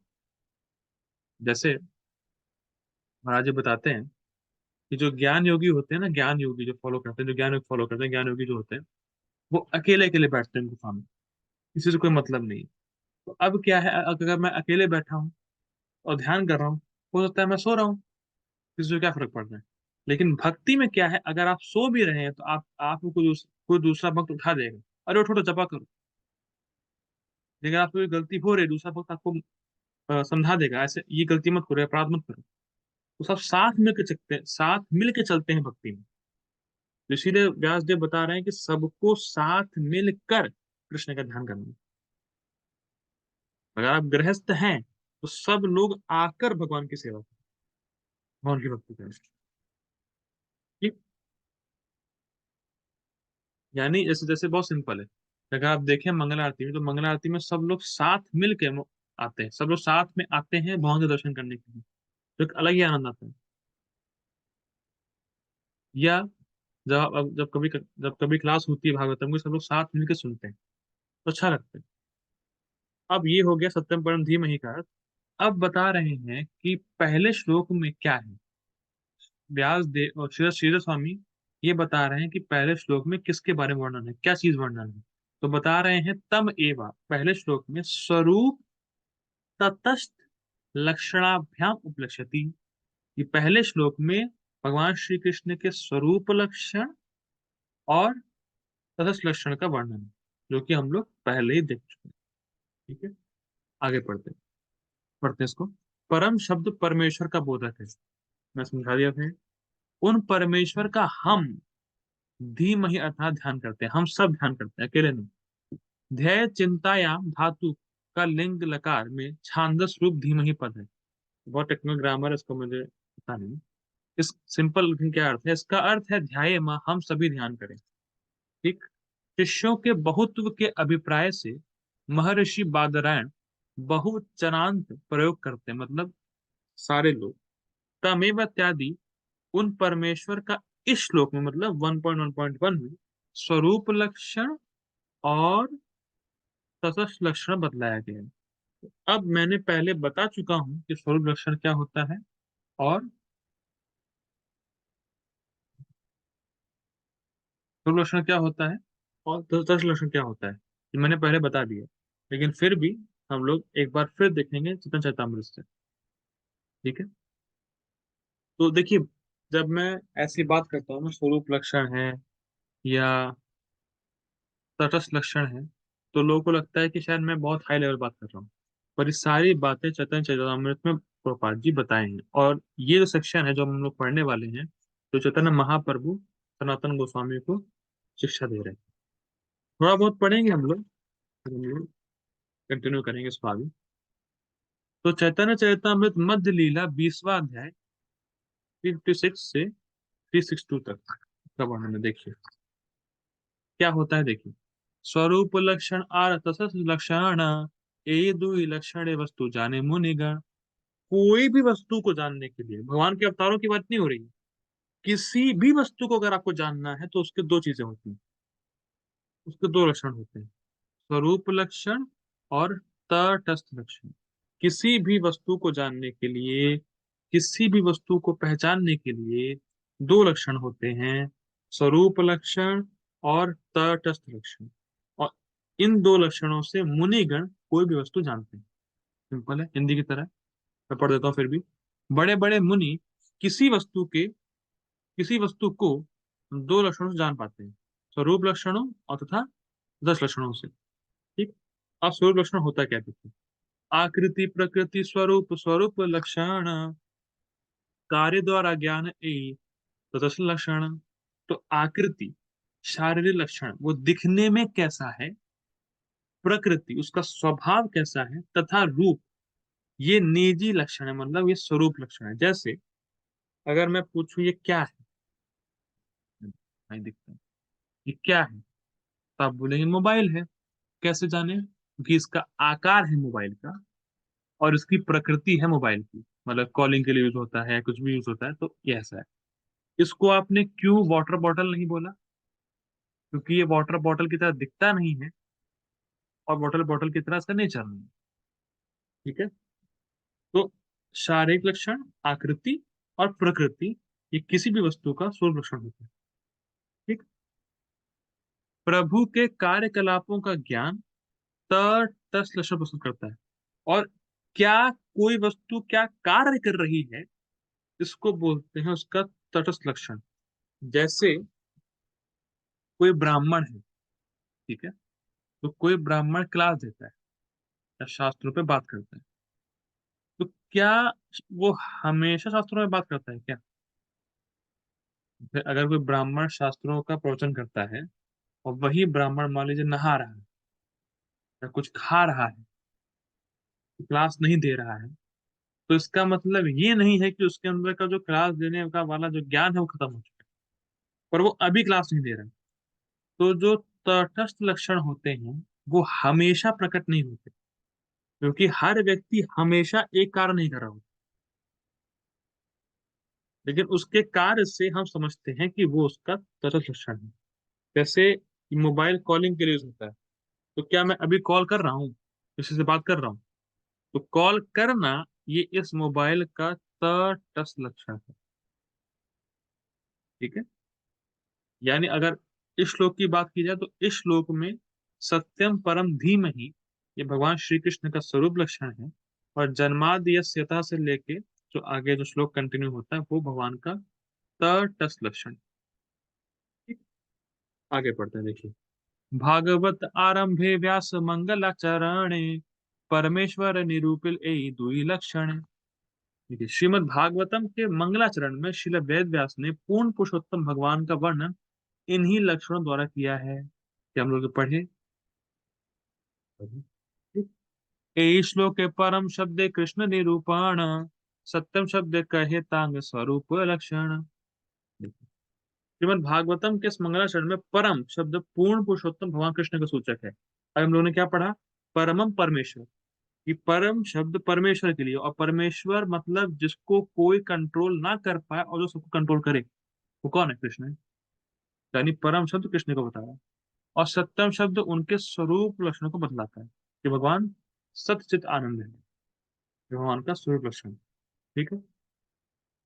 जैसे महाराज जी बताते हैं कि जो ज्ञान योगी होते हैं ना, ज्ञान योगी जो फॉलो करते हैं, जो ज्ञान योग फॉलो करते हैं, ज्ञान योगी जो होते हैं, वो अकेले अकेले बैठते हैं गुफा में, किसी से कोई मतलब नहीं। तो अब क्या है, अगर मैं अकेले बैठा हूँ और ध्यान कर रहा हूँ, हो सकता है मैं सो रहा हूँ, किसी को क्या फर्क पड़ रहा है। लेकिन भक्ति में क्या है, अगर आप सो भी रहे हैं तो आप आपको कोई दूसरा भक्त उठा देगा, अरे उठो तो जपा करो। लेकिन आपको कोई गलती हो रही है, दूसरा भक्त आपको समझा देगा, ऐसे ये गलती मत करो, अपराध मत करो। तो सब साथ मिलकर चलते हैं, साथ मिलकर चलते हैं भक्ति में। तो इसीलिए व्यासदेव बता रहे हैं कि सबको साथ मिलकर कृष्ण का ध्यान करना है। अगर आप गृहस्थ हैं तो सब लोग आकर भगवान की सेवा करें, भगवान की भक्ति करें। ठीक। यानी जैसे जैसे बहुत सिंपल है। अगर आप देखें मंगल आरती में, तो मंगल आरती में सब लोग साथ मिलके आते हैं, सब लोग साथ में आते हैं भगवान के दर्शन करने के लिए, तो एक अलग ही आनंद आता है। या जब कभी क्लास होती है भागवतम की, सब लोग साथ मिलकर सुनते हैं, तो अच्छा लगता है। अब ये हो गया सत्यम परम धीमहि का अर्थ। अब बता रहे हैं कि पहले श्लोक में क्या है। व्यास देव और श्रीधर स्वामी ये बता रहे हैं कि पहले श्लोक में किसके बारे में वर्णन है, क्या चीज वर्णन है। तो बता रहे हैं तम एवा, पहले श्लोक में स्वरूप तटस्थ लक्षणाभ्याम उपलक्ष्यति। ये पहले श्लोक में भगवान श्री कृष्ण के स्वरूप लक्षण और तटस्थ लक्षण का वर्णन है, जो कि हम लोग पहले ही देख चुके हैं। ठीक है, आगे पढ़ते हैं इसको। परम शब्द परमेश्वर का बोधक है, मैं समझा दिया था। उन परमेश्वर का हम धीमहि अर्थात ध्यान करते हैं, हम सब ध्यान करते हैं, अकेले नहीं। ध्येय चिंतायाम धातु का लिंग लकार में छांदस रूप धीमहि पद है। बहुत टेक्निकल ग्रामर है, इसको मुझे पता नहीं। इस सिंपल लेकिन क्या अर्थ है, इसका अर्थ है ध्याये मां, हम सभी ध्यान करें। ठीक। शिष्यों के बहुत्व के अभिप्राय से महर्षि बादरायण बहुवचनांत प्रयोग करते हैं, मतलब सारे लोग। तमेव इत्यादि उन परमेश्वर का इस श्लोक में, मतलब 1.1.1 में स्वरूप लक्षण और तटस्थ लक्षण बतलाया गया है। अब मैंने पहले बता चुका हूं कि स्वरूप लक्षण क्या होता है और स्वरूप लक्षण क्या होता है और तटस्थ लक्षण क्या होता है, ये मैंने पहले बता दिया। लेकिन फिर भी हम लोग एक बार फिर देखेंगे चेतन चैतामृत से। ठीक है। तो देखिए, जब मैं ऐसी बात करता हूँ ना, स्वरूप लक्षण है या तटस्थ लक्षण है, तो लोगों को लगता है कि शायद मैं बहुत हाई लेवल बात कर रहा हूँ। पर ये सारी बातें चैतन्य चरितामृत में प्रभुपाद जी बताए हैं। और ये जो सेक्शन है जो हम लोग पढ़ने वाले हैं, तो चैतन्य महाप्रभु सनातन गोस्वामी को शिक्षा दे रहे हैं। थोड़ा बहुत पढ़ेंगे हम लोग कंटिन्यू करेंगे इसको आगे। तो चैतन्य चरितामृत मध्य लीला 20वां अध्याय 56 से 362 तक का वर्णन है। देखिए क्या होता है, देखिए। स्वरूप लक्षण आर तटस्थ लक्षण, ए दुई लक्षण वस्तु जाने मुनिगण। कोई भी वस्तु को जानने के लिए, भगवान के अवतारों की बात नहीं हो रही है, किसी भी वस्तु को अगर आपको जानना है तो उसके दो चीजें होती हैं, उसके दो लक्षण होते हैं, स्वरूप लक्षण और तटस्थ लक्षण। किसी भी वस्तु को जानने के लिए, किसी भी वस्तु को पहचानने के लिए दो लक्षण होते हैं, स्वरूप लक्षण और तटस्थ लक्षण। और इन दो लक्षणों से मुनिगण कोई भी वस्तु जानते हैं। सिंपल है, हिंदी की तरह मैं पढ़ देता हूँ फिर भी। बड़े बड़े मुनि किसी वस्तु के किसी वस्तु को दो लक्षणों से जान पाते हैं, स्वरूप लक्षणों और तथा 10 लक्षणों से। अब स्वरूप लक्षण होता क्या, देखिए। आकृति प्रकृति स्वरूप स्वरूप लक्षण, कार्य द्वारा ज्ञान ए तटस्थ लक्षण। तो आकृति शारीरिक लक्षण, वो दिखने में कैसा है, प्रकृति उसका स्वभाव कैसा है, तथा रूप ये निजी लक्षण है, मतलब ये स्वरूप लक्षण है। जैसे अगर मैं पूछूं ये क्या है, नहीं दिखता, ये क्या है, तो आप बोलेंगे मोबाइल है। कैसे जाने, क्योंकि इसका आकार है मोबाइल का और इसकी प्रकृति है मोबाइल की, मतलब कॉलिंग के लिए यूज होता है, कुछ भी यूज होता है, तो ये ऐसा है। इसको आपने क्यों वाटर बॉटल नहीं बोला, क्योंकि ये वाटर बॉटल की तरह दिखता नहीं है और वाटर बॉटल की तरह इसका नेचर नहीं है। ठीक है। तो शारीरिक लक्षण, आकृति और प्रकृति, ये किसी भी वस्तु का स्वरूप लक्षण होता है। ठीक। प्रभु के कार्यकलापों का ज्ञान तटस्थ लक्षण प्रस्तुत करता है। और क्या कोई वस्तु क्या कार्य कर रही है, इसको बोलते हैं उसका तटस्थ लक्षण। जैसे कोई ब्राह्मण है, ठीक है, तो कोई ब्राह्मण क्लास देता है या शास्त्रों पे बात करता है, तो क्या वो हमेशा शास्त्रों में बात करता है क्या? फिर अगर कोई ब्राह्मण शास्त्रों का प्रवचन करता है और वही ब्राह्मण मान लीजिए नहा रहा है या कुछ खा रहा है, क्लास नहीं दे रहा है, तो इसका मतलब ये नहीं है कि उसके अंदर का जो क्लास देने का वाला जो ज्ञान है वो खत्म हो चुका है, पर वो अभी क्लास नहीं दे रहा है। तो जो तटस्थ लक्षण होते हैं वो हमेशा प्रकट नहीं होते, क्योंकि हर व्यक्ति हमेशा एक कार्य नहीं कर रहा होता, लेकिन उसके कार्य से हम समझते हैं कि वो उसका तटस्थ लक्षण है। जैसे मोबाइल कॉलिंग के लिए यूज होता है, तो क्या मैं अभी कॉल कर रहा हूँ, किसी से बात कर रहा हूँ, तो कॉल करना ये इस मोबाइल का तटस्थ लक्षण है। ठीक है। यानी अगर इस श्लोक की बात की जाए तो इस श्लोक में सत्यम परम धीमहि ये भगवान श्री कृष्ण का स्वरूप लक्षण है, और जन्मादि यस्यता से लेके जो आगे जो श्लोक कंटिन्यू होता है वो भगवान का तटस्थ लक्षण। ठीक। आगे पढ़ते हैं, देखिए। भागवत आरंभे व्यास मंगलाचरणे, परमेश्वर निरूपिल ए दुई लक्षण। देखिए, श्रीमद् भागवतम के मंगलाचरण में श्रील वेद व्यास ने पूर्ण पुरुषोत्तम भगवान का वर्णन इन्हीं लक्षणों द्वारा किया है, कि हम लोग पढ़े। ए श्लोके परम शब्द कृष्ण निरूपण, सत्यम शब्द कहे तांग स्वरूप लक्षण। श्रीमद् भागवतम के इस मंगलाचरण में परम शब्द पूर्ण पुरुषोत्तम भगवान कृष्ण का सूचक है। अब हम लोगों ने क्या पढ़ा, परमम परमेश्वर, कि परम शब्द परमेश्वर के लिए, और परमेश्वर मतलब जिसको कोई कंट्रोल ना कर पाए और जो सबको कंट्रोल करे, वो कौन है? कृष्ण है। यानी परम शब्द कृष्ण को बता रहा है। और सत्यम शब्द उनके स्वरूप लक्षणों को बतलाता है, कि भगवान सत्यचित आनंद है, जो भगवान का स्वरूप लक्षण है। ठीक है।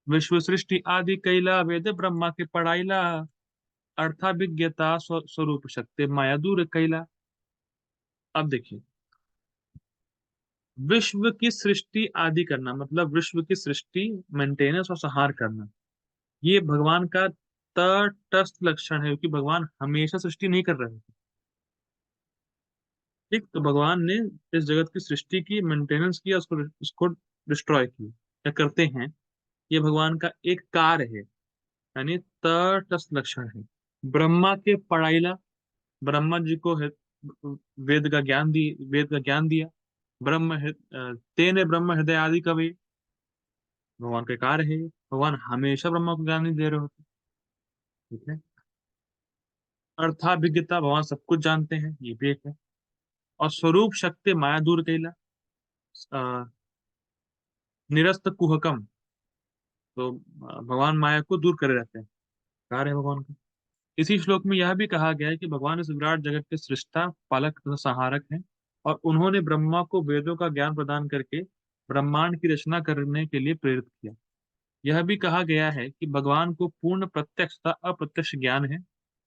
विश्व सृष्टि आदि कैला, वेद ब्रह्मा के पढ़ाईला, अर्थाभिज्ञता स्वरूप शक्ति माया दूर कैला। अब देखिए, विश्व की सृष्टि आदि करना मतलब विश्व की सृष्टि, मेंटेनेंस और संहार करना, ये भगवान का तटस्थ लक्षण है, क्योंकि भगवान हमेशा सृष्टि नहीं कर रहे हैं। ठीक। तो भगवान ने इस जगत की सृष्टि की, मेंटेनेंस किया, उसको उसको डिस्ट्रॉय किया, क्या करते हैं, ये भगवान का एक कार्य है, यानी तटस्थ लक्षण है। ब्रह्मा के पढ़ाईला, ब्रह्मा जी को वेद का ज्ञान दिया। तेने ब्रह्म हृदय आदि कवि, भगवान का कार्य है। भगवान हमेशा ब्रह्मा को ज्ञान नहीं दे रहे होते। ठीक है। अर्थाभिज्ञता, भगवान सब कुछ जानते हैं, ये भी एक है। और स्वरूप शक्ति माया दूर कैला, अ, निरस्त कुहकम, तो भगवान माया को दूर करे रहते हैं, कार्य है भगवान का। इसी श्लोक में यह भी कहा गया है कि भगवान इस विराट जगत के सृष्टा, पालक तथा संहारक हैं, और उन्होंने ब्रह्मा को वेदों का ज्ञान प्रदान करके ब्रह्मांड की रचना करने के लिए प्रेरित किया। यह भी कहा गया है कि भगवान को पूर्ण प्रत्यक्ष तथा अप्रत्यक्ष ज्ञान है।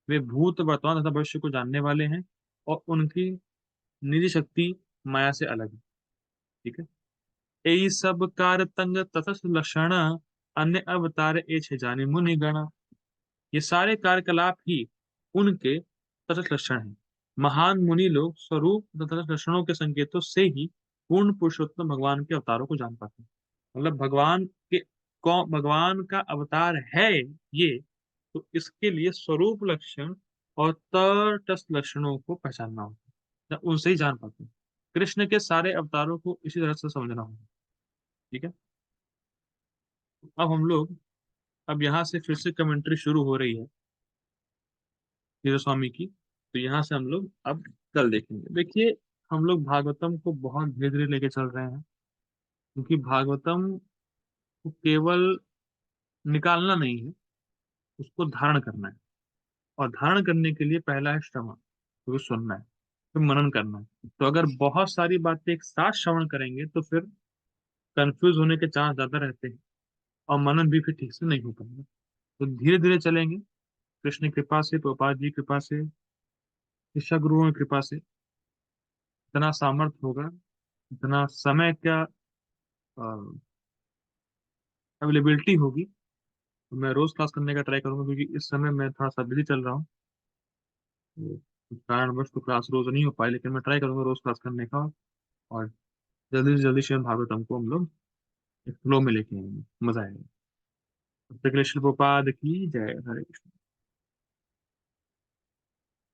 वे भूत, वर्तमान तथा भविष्य को जानने वाले हैं, और उनकी निजी शक्ति माया से अलग है। ठीक है। यही सब कार्य तंग तटस्थ लक्षण, अन्य अवतार ए छे जाने मुनि गण। ये सारे कार्यकलाप ही उनके तटस्थ लक्षण हैं। महान मुनि लोग स्वरूप तथा लक्षणों के संकेतों से ही पूर्ण पुरुषोत्तम भगवान के अवतारों को जान पाते हैं। मतलब भगवान के कौन भगवान का अवतार है ये, तो इसके लिए स्वरूप लक्षण और तटस्थ लक्षणों को पहचानना होगा, तो उनसे ही जान पाते हैं। कृष्ण के सारे अवतारों को इसी तरह से समझना होगा। ठीक है। अब हम लोग, अब यहाँ से फिर से कमेंट्री शुरू हो रही है वीर स्वामी की। तो यहाँ से हम लोग अब कल देखेंगे। देखिए, हम लोग भागवतम को बहुत धीरे धीरे लेके चल रहे हैं, क्योंकि भागवतम को केवल निकालना नहीं है, उसको धारण करना है। और धारण करने के लिए पहला है श्रवण, तो सुनना है, फिर मनन करना है। तो अगर बहुत सारी बातें एक साथ श्रवण करेंगे तो फिर कंफ्यूज होने के चांस ज्यादा रहते हैं, और मनन भी फिर ठीक से नहीं हो पाएगा। तो धीरे धीरे चलेंगे, कृष्ण की कृपा से, प्रभुपाद जी की कृपा से, शिक्षा गुरुओं की कृपा से। इतना सामर्थ्य होगा, इतना समय का अवेलेबिलिटी होगी, तो मैं रोज क्लास करने का ट्राई करूंगा, क्योंकि इस समय मैं थोड़ा सा बिजी चल रहा हूँ। तो कुछ कारणवश तो क्लास रोज नहीं हो पाई, लेकिन मैं ट्राई करूंगा रोज क्लास करने का। और जल्दी से जल्दी श्रीमद् भागवतम को हम लोग एक फ्लो में लेके आएंगे, मजा आएगा। तब तक के लिए श्री प्रभुपाद की जय। हरे कृष्ण।